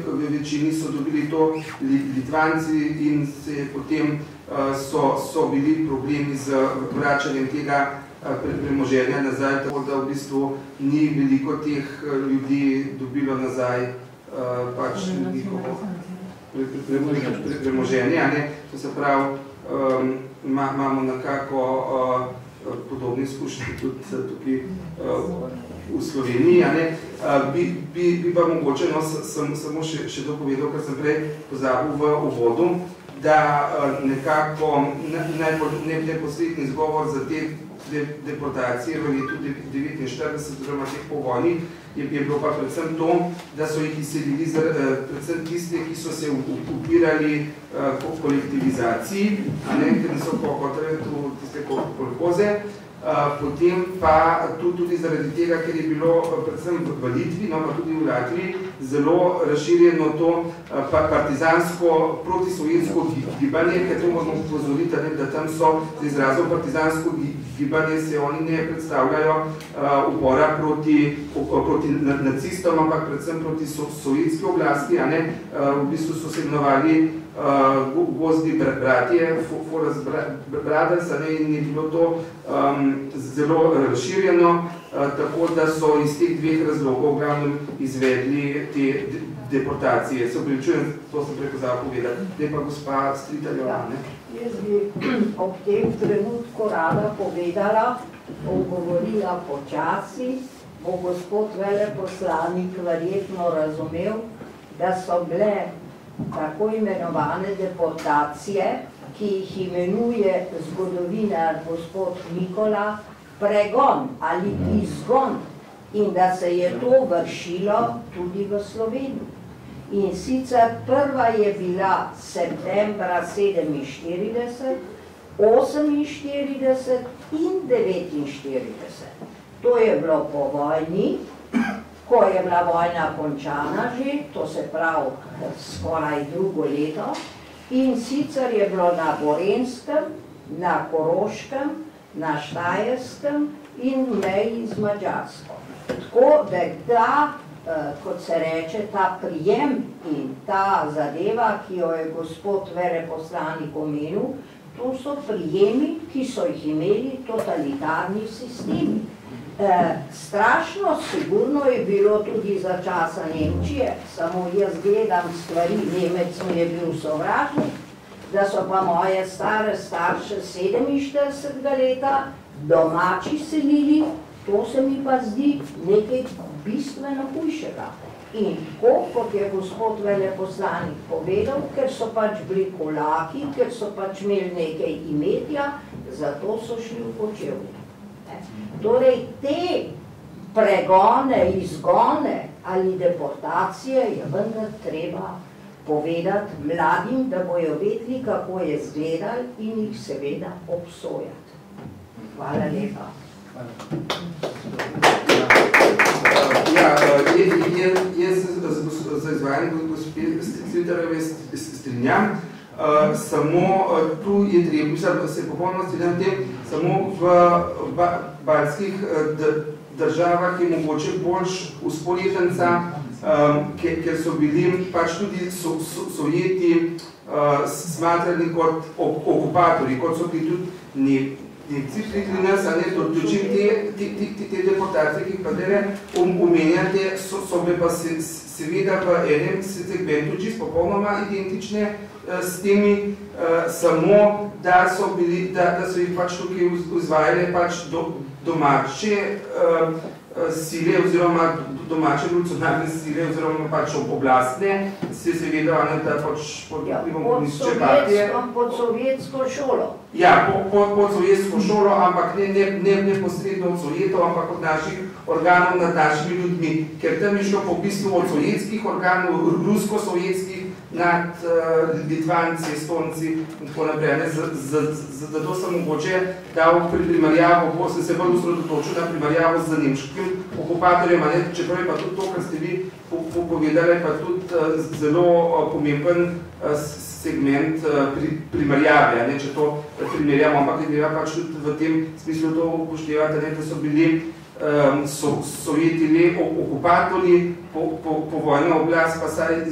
V večini so dobili to Litvanci in se potem so bili problemi z vračanjem tega premoženja nazaj, tako da v bistvu ni veliko teh ljudi dobilo nazaj pač njihovo premoženje. To se pravi, imamo nekako podobne izkušnje tudi tukaj v Sloveniji. Bi pa mogoče, samo še dopovedal, kar sem prej pozabil v uvodu, da nekako neposredni izgovor za te deportacije v letu 1949, oziroma teh po vojni, je bilo pa predvsem to, da so jih izselili predvsem tiste, ki so se upirali kolektivizaciji, ker niso hoteli tiste kolhoze, potem pa tudi zaradi tega, ker je bilo predvsem v Litvi, no pa tudi v Latviji, zelo razširjeno to partizansko protisovjetsko gibanje, ker to moramo upozoriti, da tam so z izrazom partizansko gibanje se oni ne predstavljajo upora proti nacistom, ampak predvsem proti sovjetski oblasti, v bistvu so se imenovali Gozdi bratje, Forest Brothers, in je bilo to zelo razširjeno, tako da so iz teh dveh razlogov glavnem izvedli te deportacije. Se opravičujem, to sem prekozal povedati. Zdaj pa gospa Stritarjeva. Jaz bi ob tem trenutku rada povedala, govorila počasi, bo gospod veleposlanik verjetno razumel, da so bile tako imenovane deportacije, ki jih imenuje zgodovinar gospod Nikola, pregon ali izgon, in da se je to vršilo tudi v Sloveniji. In sicer prva je bila septembra 47, 48 in 49. To je bilo po vojni, ko je bila vojna končana že, to se pravi skoraj drugo leto, in sicer je bilo na Gorenjskem, na Koroškem, na Štajerskem in meji z Madžarsko. Tako da ta, kot se reče, ta prijem in ta zadeva, ki jo je gospod veleposlanik omenil, to so prijemi, ki so jih imeli totalitarni sistemi. Strašno sigurno je bilo tudi za časa Nemčije, samo jaz gledam stvari, Nemec mi je bil sovražnik, da so pa moje stare starše 47. leta domači selili, to se mi pa zdi nekaj bistveno hujšega. In tako, kot je gospod veleposlanik povedal, ker so pač bili kolaki, ker so pač imeli nekaj imetja, zato so šli v Kočevje. Torej, te pregone, izgone ali deportacije je vendar treba povedati mladim, da bojo vedeli, kako je izgledal in jih seveda obsojati. Hvala lepa. Jaz za izvajanje gospe Stritarjeve strinjam. Samo tu je treba, se popolnoma strinjam tem, samo v baltskih državah je mogoče boljš usporednica, ker so bili pač tudi Sovjeti smatrani kot okupatorji, kot so bili tudi Nemci pri nas, dočim te deportacije, ki jih pa dele omenjate, so bile pa seveda v enem segmentu čisto popolnoma identične s temi, samo da so jih pač tukaj izvajale pač domače sile oziroma domače revolucionarne sile oziroma pač oblastne, se seveda da pač pod vplivom komunistične partije. Pod sovjetsko šolo. Ja, pod sovjetsko šolo, ampak ne neposredno od Sovjetov, ampak od naših organov nad našimi ljudmi, ker tam je šlo po bistvu od sovjetskih organov, rusko-sovjetskih, nad Litvanci, Estonci in tako naprej. Zato sem mogoče dal primerjavo, sem se bolj osredotočil na primerjavo z nemškim okupatorjem, čeprav je pa tudi to, kar ste vi povedali, pa tudi zelo pomemben segment primerjave, če to primerjamo, ampak je treba pač tudi v tem smislu to upoštevati, da so bili Sovjeti le okupatorji, po vojna oblast pa saj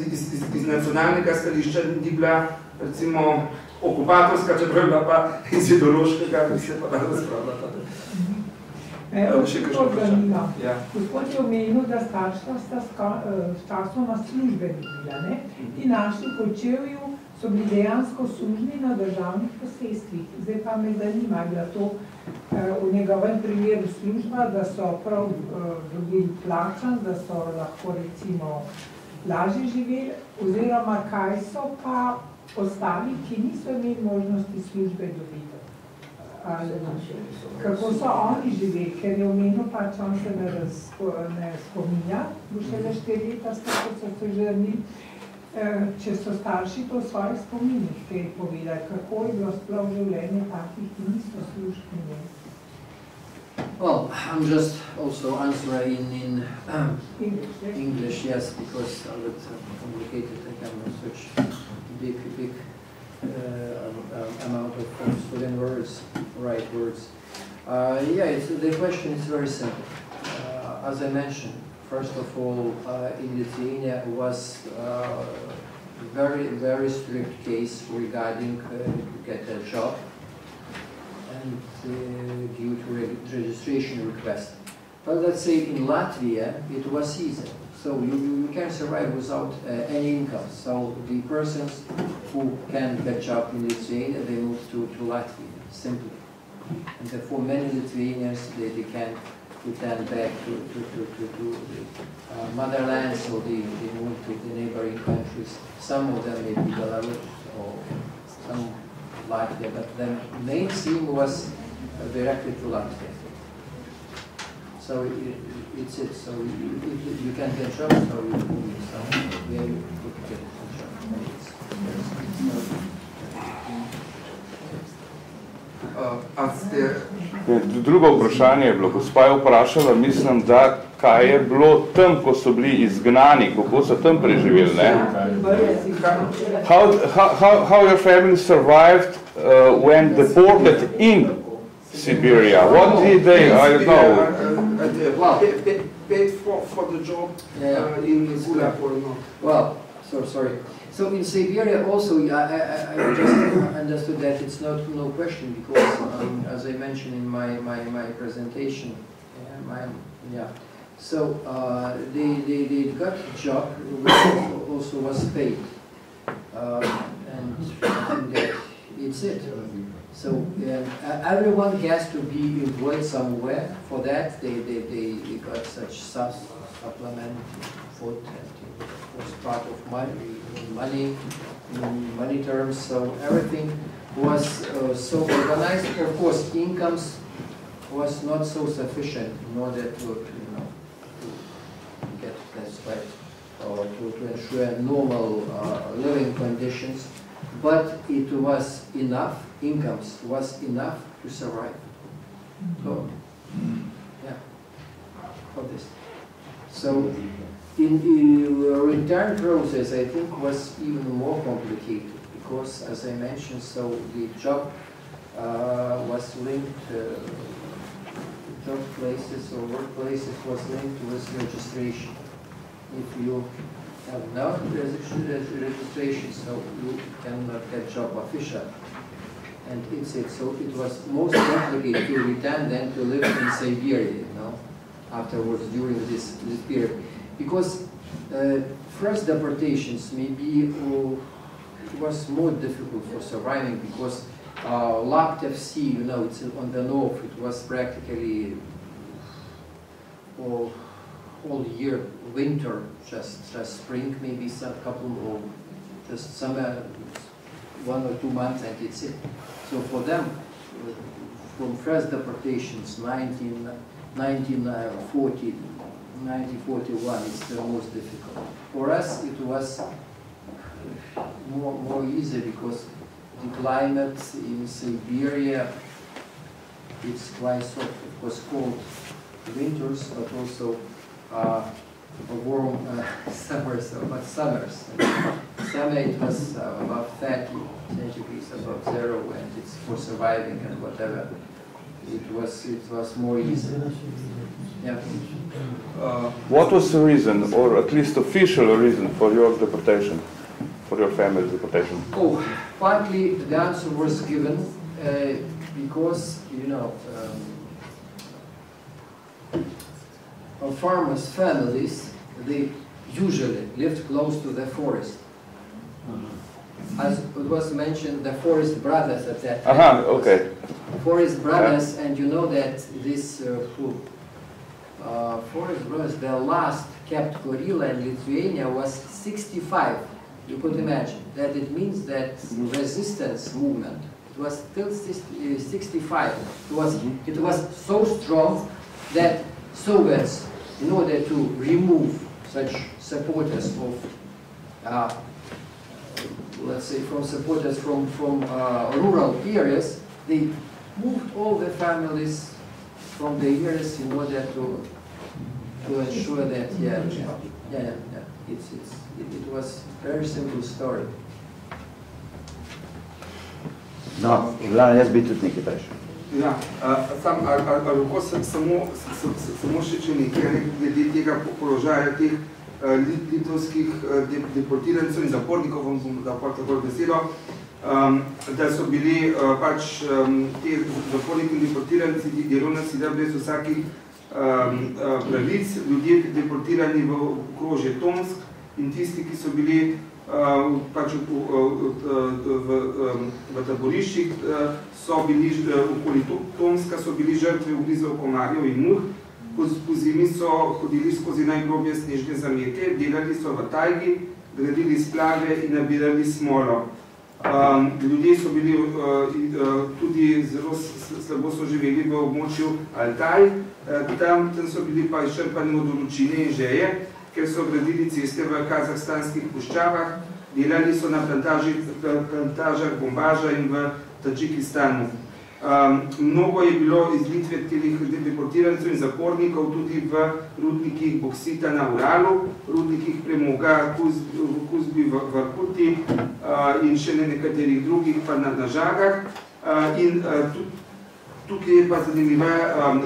iz nacionalnega stališča ni bila, recimo, okupatorska, čeprav je bila pa iz ideološkega, bi se pa da razpravljala. Gospod je omenil, da starša sta časoma službeni bila, Ti naši v Kočevju so bili dejansko služni na državnih posestvih. Zdaj pa me zanima, je bila to v njegovem primeru služba, da so prav dobili plačan, da so lahko recimo lažje živeli, oziroma kaj so pa ostali, ki niso imeli možnosti službe dobiti. Kako so oni živeli, ker je omenil pač, on se ne spominja, bo šele 4 leta sta, ko so se žrni. Če so starši to v svojih spominih te povedali, kako je bilo sploh življenje takih, ki niso službeni. Well, I'm just also answering in English, yes? English, yes, because a bit complicated. I have no such big amount of student words, right words. Yeah, the question is very simple. As I mentioned, first of all, in Lithuania was very strict case regarding to get a job and due to registration request. But let's say in Latvia it was easy. So you can survive without any income. So the persons who can get job in Lithuania, they move to Latvia, simply. And therefore many Lithuanians, they can return back to the motherland, so they move to the neighboring countries. Some of them maybe Belarus or some Latvia, but the main theme was directly to Latvia. So it's it. So you can get job, so you move somewhere where you could get a job. Drugo vprašanje je bilo, gospa je vprašala, mislim, da kaj je bilo tam, ko so bili izgnani, kako so tam preživeli, ne? How your family survived when deported in Siberia? What did they, I don't know. Paid for the job in Gulag or not? Well, sorry. So in Siberia also, I just understood that it's no question, because as I mentioned in my presentation, so they got a job which also was paid, and I think that it's it. So everyone has to be employed somewhere. For that, they got such supplement food, and it was part of money terms. So everything was so organized. Of course, incomes was not so sufficient in order to get that right, or to ensure normal living conditions. But it was enough, incomes was enough to survive. So, yeah, for this. So, in return process, I think was even more complicated, because, as I mentioned, so the job was linked, job places or workplaces was linked with registration. If you have no registration, so you cannot get job official. And it's it. So it was most complicated to return than to live in Siberia, afterwards during this period. Because first deportations maybe it was more difficult for surviving, because Laptev Sea, it's on the north, it was practically all year winter, just spring, maybe some couple, or just summer, 1 or 2 months, and it's it. So for them, from first deportations, 1940, 1941, it's the most difficult. For us, it was more easy, because the climate in Siberia, it's quite soft. It was cold winters, but also warm summers. Summer it was about 30 centigrades above zero, and it's for surviving and whatever. It was more easy. Yeah. What was the reason, or at least official reason, for your deportation, for your family's deportation? Oh, partly the answer was given because farmers' families, they usually lived close to the forest. As it was mentioned, the Forest Brothers at that time. Okay. Forest Brothers, and you know that this Forest Brothers, the last kept gorilla in Lithuania was 65. You could imagine that it means that resistance movement, it was still 65. It was so strong that Soviets, in order to remove such supporters of, let's say, supporters from rural areas, they moved all the families from the years in order to ensure that, it was a very simple story. No, glavno, jaz bi tudi nekaj prešel. Ja, lahko samo še nekaj glede tega položaja teh litovskih deportirancev in zapornikov, bom dal tako besedo, da so bili pač te zaporniki in deportiranci delovna sila brez vsakih pravic, ljudje deportirani v okrožje Tomsk in tisti, ki so bili pač v taboriščih, so bili okoli Tomska, so bili žrtve ugrizov komarjev in muh. Po zimi so hodili skozi najglobje snežne zamete, delali so v tajgi, gradili splave in nabirali smolo. Ljudje so bili tudi zelo slabo so živeli v območju Altaj, tam so bili pa izčrpani od vročine in žeje, ker so gradili ceste v kazahstanskih puščavah, delali so na plantažah bombaža in v Tadžikistanu. Mnogo je bilo iz Litve teh deportirancev in zapornikov tudi v rudnikih boksita na Uralu, rudnikih premoga v Kuzbi v Arkuti in še nekaterih drugih pa na Žagah. In tukaj je pa zanimiva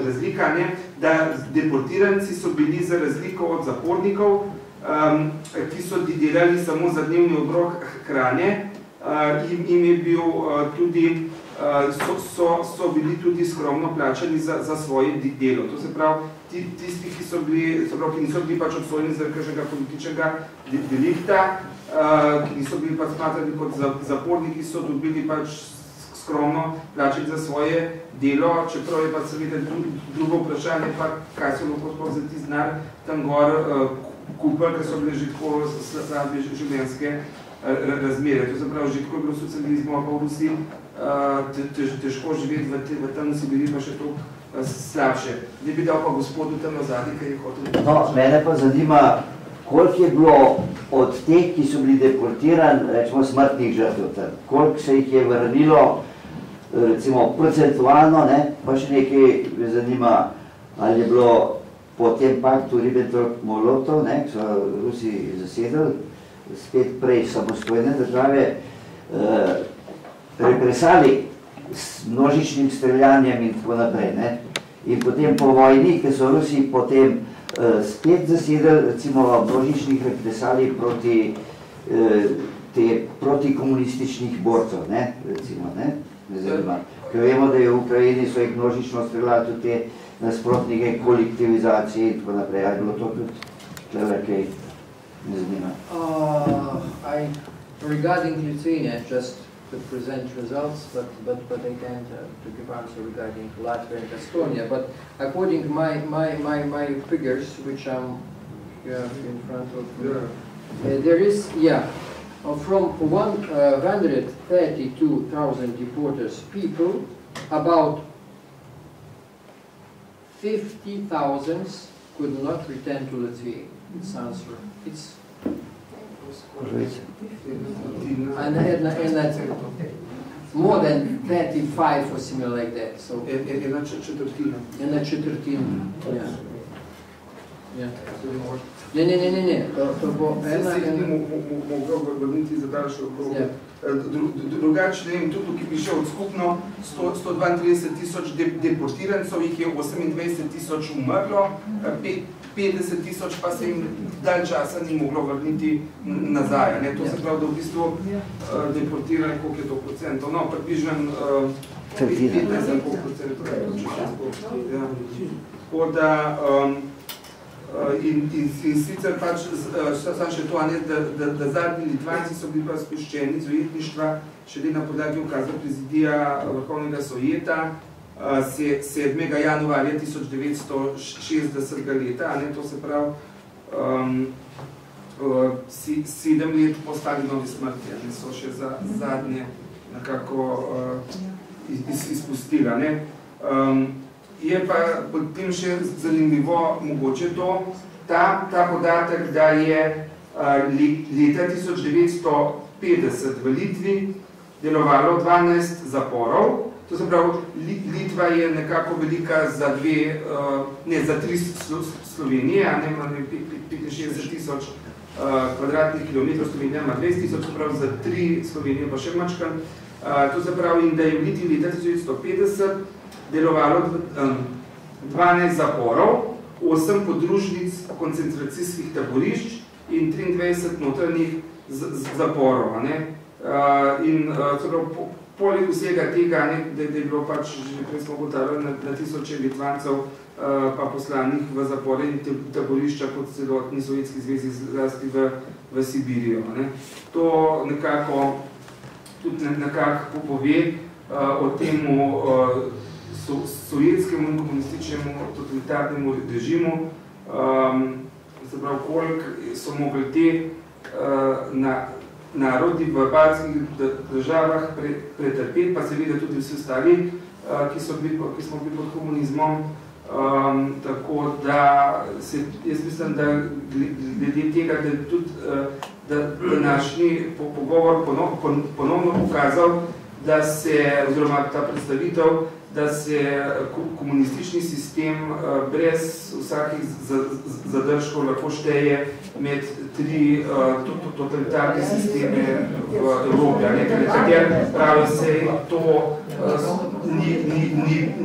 razlika, da deportiranci so bili za razliko od zapornikov, ki so delali samo za dnevni obrok hrane, jim je bil tudi so bili tudi skromno plačani za svoje delo. To se pravi, tisti, ki niso bili pač obsojeni zaradi kakšnega političnega delikta, ki niso bili pač smatrani kot zaporniki, so dobili pač skromno plačati za svoje delo, čeprav je pa seveda drugo vprašanje, pa kaj so lahko za tisti denar tam gor kupili, ker so bile že tako slabe življenjske razmere. To se pravi, že tako je bilo socializmu, pa v Rusiji težko živeti v tem Sibiriji, pa še toliko slabše. Zdaj bi dal pa gospodu tam nazadnje, kaj je hotel. No, mene pa zanima, koliko je bilo od teh, ki so bili deportirani, rečemo, smrtnih žrtev tam, koliko se jih je vrnilo, recimo, procentualno, pa še nekaj me zanima, ali je bilo po tem paktu Ribbentrop-Molotov, ki so Rusi zasedali, spet prej samostojne države, represali s množičnim streljanjem in tako naprej. In potem po vojni, ki so Rusi potem spet zasedali, recimo, množičnih represali proti komunističnih borcev, recimo, me zanima. Ker vemo, da je v Ukrajini so jih množično streljali tudi te nasprotnike kolektivizacije in tako naprej. Ali je bilo to tudi tlele kaj me zanima? Regarding Lithuania, just to present results, but I can't to give answer regarding Latvia and Estonia. But according to my figures, which I'm in front of me, there is, from 132,000 deported people, about 50,000 could not return to Latvia. It's answer. It's and more than 35 or similar like that. So Една четвъртина. Yeah. Не. Могъл върнити за дальше около. Drugače, ne vem, tudi ki piše od skupno 132 tisoč deportirancev, jih je 28 tisoč umrlo, 50 tisoč pa se jim dalj časa ni moglo vrniti nazaj. To se pravi, da v bistvu deportirali, koliko je to procentov? No, približno 15,5%. Tako da, in sicer pač, sam še to, da zadnji Litvanci so bili pa spuščeni iz ujetništva, šele na podlagi ukaza prezidija Vrhovnega sovjeta 7. januarja 1960 leta, to se pravi 7 let po Stalinovi smrti, so še zadnje nekako izpustila. Je pa potem še zanimivo mogoče to, ta podatek, da je leta 1950 v Litvi delovalo 12 zaporov, To se pravi, Litva je nekako velika za za 3 Slovenije, ne ima 65.000 kvadratnih kilometrov, Slovenija ima 20.000, to pravi za 3 Slovenije pa še mačkan. To se pravi, in da je v Litvi leta 1950 delovalo 12 zaporov, 8 podružnic koncentracijskih taborišč in 23 notranjih zaporov. In poleg vsega tega, da je bilo pač, že prej smo ugotavljali, na tisoče Litvancev pa poslanih v zapore in taborišča pod celotni Sovjetski zvezi, zlasti v Sibirijo. To nekako tudi nekako pove o temu sovjetskemu in komunističnemu totalitarnemu režimu, se pravi, koliko so mogli te narodi v baltskih državah pretrpeti, pa seveda tudi vsi ostali, ki smo bili pod komunizmom. Tako da jaz mislim, da glede tega, da je tudi današnji pogovor ponovno pokazal, da se, oziroma ta predstavitev, da se komunistični sistem brez vsakih zadržkov lahko šteje med 3 totalitarne sisteme v Evropi. Kateri pravi se, to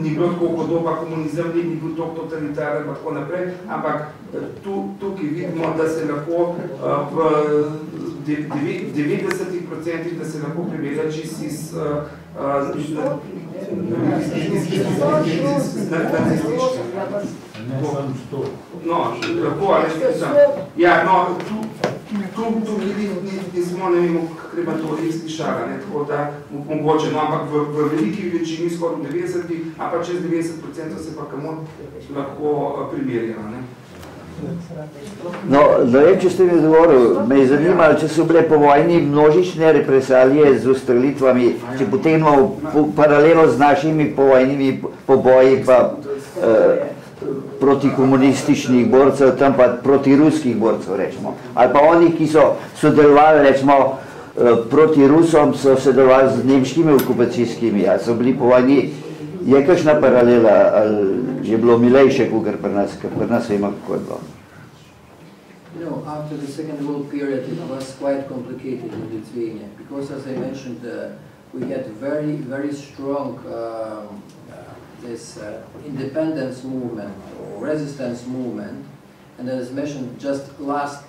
ni bilo tako podoba komunizem, ni bil tako totalitarno in tako naprej, ampak tukaj vidimo, da se lahko v 90%, da se lahko primerja čisto iz tu nismo, ne vemo, krematorij slišali, tako da mogoče, ampak v veliki večini, skoraj 90%, a pa čez 90% se pa kamor lahko primerja. No, ne vem, če ste mi odgovorili, me je zanimalo, če so bile po vojni množične represalije z ustrelitvami, če potegnemo paralelo z našimi povojnimi poboji pa proti komunističnih borcev, tam pa proti ruskih borcev, rečemo. Ali pa oni, ki so sodelovali, rečemo, proti Rusom, so sodelovali z nemškimi okupacijskimi, ali so bili po vojni, je kakšna paralela, ali je bilo milejše, kot pri nas vemo, kako je bilo? You know, after the Second World Period, it was quite complicated in Lithuania, because, as I mentioned, we had very strong this independence movement or resistance movement, and as mentioned, just last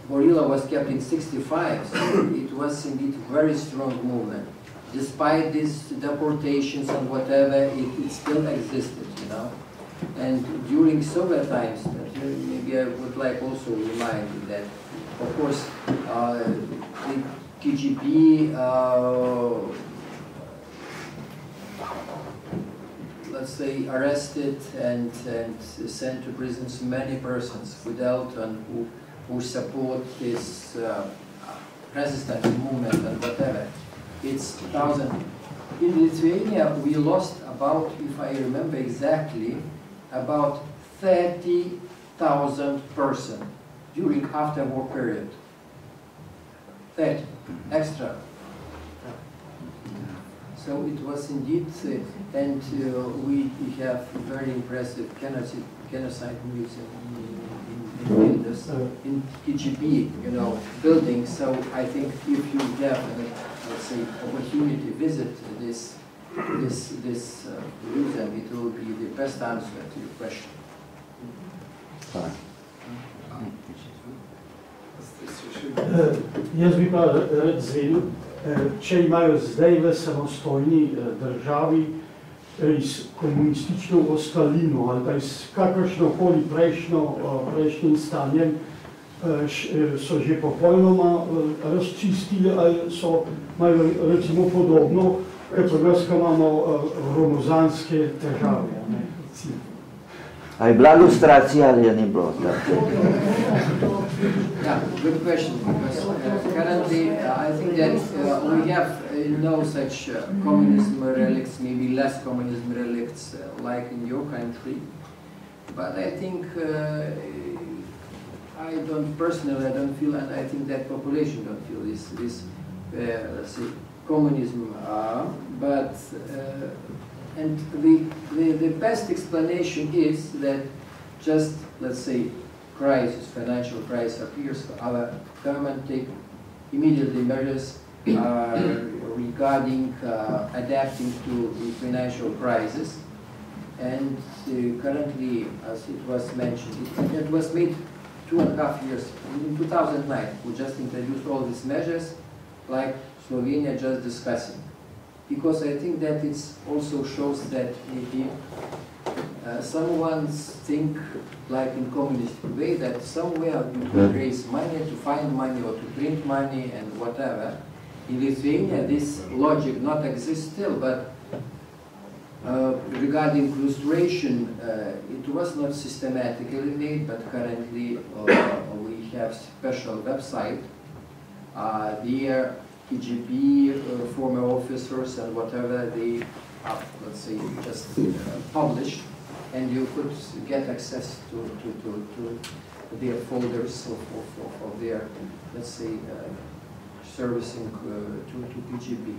Borila was kept in 65, so it was indeed very strong movement. Despite these deportations and whatever, it still existed, you know. And during Soviet times, maybe I would like also to remind you that, of course, the KGB, let's say, arrested and sent to prisons many persons without who support this resistance movement and whatever. It's 1,000. In Lithuania, we lost about, if I remember exactly, about 30,000 persons during after-war period. 30 extra. So it was indeed, and we have very impressive genocide museum in KGB, you know, building. So I think if you have, let's say, opportunity to visit this museum, it will be the best answer to your question. Jaz bi pa rad zvedel, če imajo zdaj v samostojni državi iz komunistično ostalino ali pa iz kakršnokoli prejšnjim stanjem so že popolnoma razčistili ali so imajo recimo podobno, kot pri nas, ko imamo gromozanske težave. A je bila lustracija ali je ni bilo? Yeah, good question, because currently I think that we have no such communism relicts, maybe less communism relicts like in your country, but I think I don't personally, I don't feel, and I think that population don't feel this let's say, communism, and the best explanation is that just, let's say, financial crisis appears, our government take immediately measures regarding adapting to the financial crisis. And currently, as it was mentioned, it was made 2.5 years. In 2009, we just introduced all these measures, like Slovenia just discussing. Because I think that it also shows that maybe someone think like in communist way that somewhere you can raise money, to find money or to print money and whatever. In Lithuania, this logic not exists still, but regarding illustration, it was not systematically made, but currently we have special website. There, KGB, former officers and whatever, they are, let's say, just published, and you could get access to their folders of their, let's say, servicing to KGB.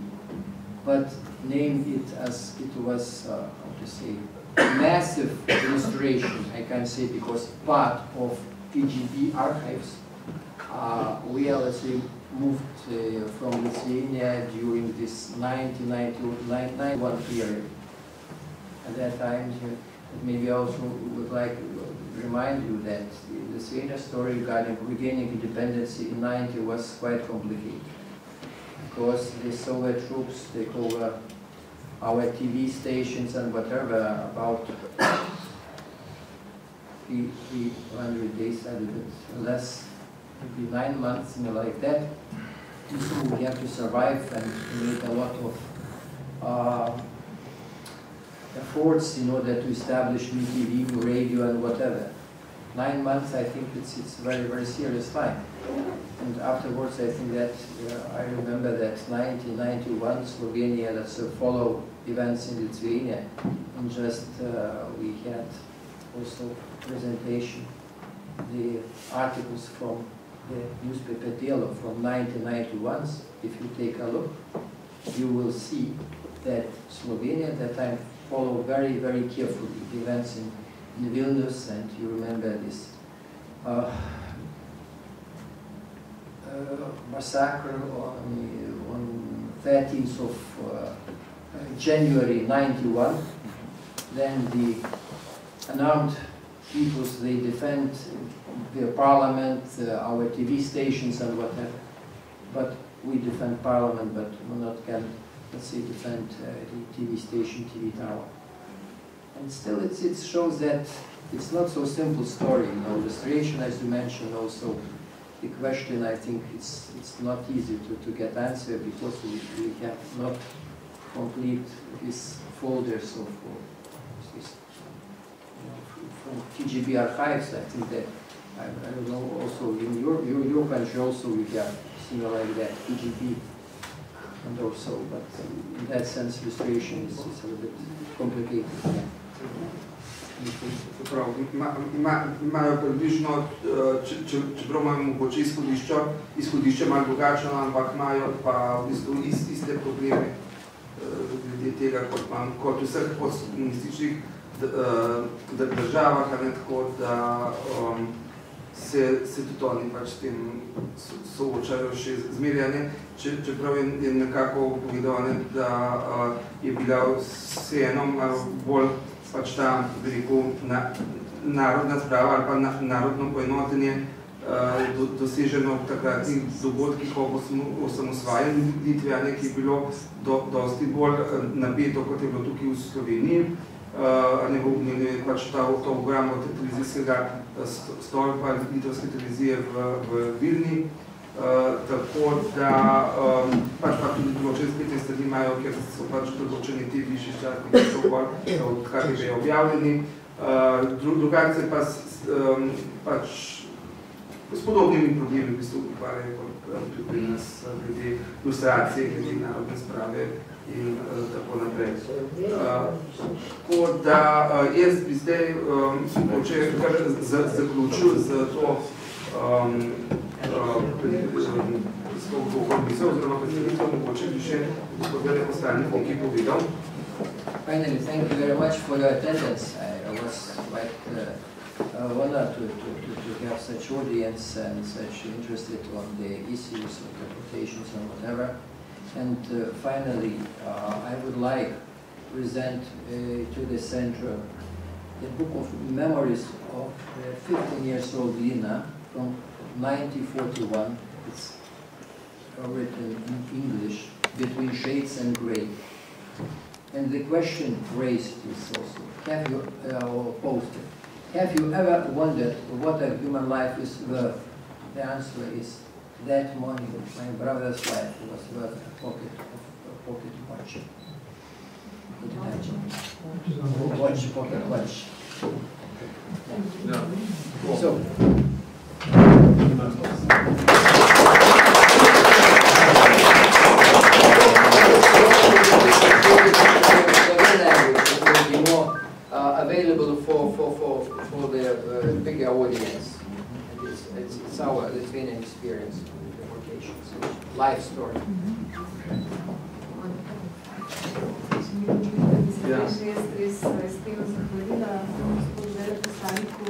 But name it as it was, how to say, massive illustration, I can say, because part of KGB archives, we are, let's say, moved from Lithuania during this 1991 period. At that time, maybe I also would like to remind you that the Lithuania story regarding regaining independence in 90 was quite complicated. Because the Soviet troops take over our TV stations and whatever, about 300 days, a little bit less, maybe 9 months, something like that. So we have to survive and make a lot of efforts in order to establish new TV, new radio, and whatever. 9 months, I think it's very, very serious time. And afterwards, I think that I remember that 1991, Slovenia, let's follow events in Lithuania, and just we had also presentation, the articles from the newspaper Delo from 1991. If you take a look, you will see that Slovenia at that time followed very, very carefully the events in Vilnius, and you remember this massacre on 13th of January 91. Then the unarmed peoples, they defend their parliament, our TV stations and whatever. But we defend parliament, but we not can, let's say, defend the TV station, TV tower. And still it shows that it's not so simple story. Illustration, as you mentioned, also the question, I think it's not easy to get answer because we have not complete these folders of this, from KGB archives. I think that I don't know. Also in your country, also we have similar like that KGB, and also, but in that sense, illustration is a little bit complicated. Yeah. Imajo približno, čeprav imajo mogoče izhodišče malo drugačno, ampak imajo pa v bistvu iste probleme glede tega, kot v vseh postkomunističnih državah, tako da se tudi oni pač s tem soočajo še zmerjanje, čeprav je nekako povedal, da je bila vseeno malo bolj pač ta, bi rekel, narodna sprava ali pa narodno poenotenje doseženo v takratnih dogodkih ob osamosvajanju Litve, ki je bilo dosti bolj napeto, kot je bilo tukaj v Sloveniji. Omenil je pač ta program od televizijskega stolpa litovske televizije v Vilni. Tako da pač pa tudi določene spletne strani imajo, ker so pač določeni te višji ščatki, ki so bolj, odkar je objavljeni. Drugače pa pač s podobnimi problemi v bistvu ukvarjajo kot pri nas glede ilustracije, glede narodne sprave in tako naprej. Tako da jaz bi zdaj zaključil z to to organizo, oziroma predstavitev, mogoče bi še gospod veleposlanik nekaj povedal. Finally, thank you very much for your attendance. I was quite honored to have such audience and such interested on the issues of deportations and whatever. And finally, I would like to present to the center the book of memories of 15-year-old Lina from 1941. It's written in English, Between Shades and Grey. And the question raised is also, have you posted, have you ever wondered what a human life is worth? The answer is that money of my brother's life was worth a pocket watch. Could you imagine? Pocket watch. No. So, available for the bigger audience. And it's our Lithuanian experience with deportations, life story. Res tega zahvalila gospodu veleposlaniku,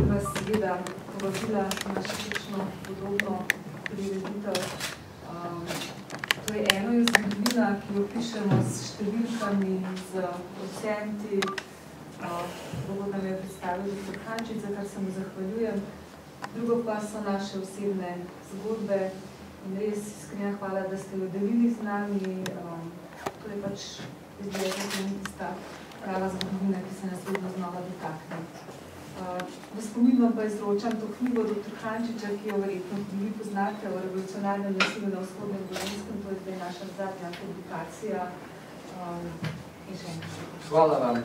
vas seveda povabila na še podobno prireditev. Torej, eno je zgodovina, ki jo pišemo s številkami, z procenti. Bogo nam je predstavil dr. Hančič, za kar se mu zahvaljujem. Drugo pa so naše osebne zgodbe in res iskrena hvala, da ste jo delili z nami. To je pač tista prava zgodovina, ki se nas vedno znova dotakne. V spomin vam pa izročam to knjigo dr. Hančiča, ki jo verjetno tudi vi poznate, o revolucionarnem nasilju na vzhodnem Gorenjskem. To je zdaj naša zadnja publikacija. In še enkrat. Hvala vam.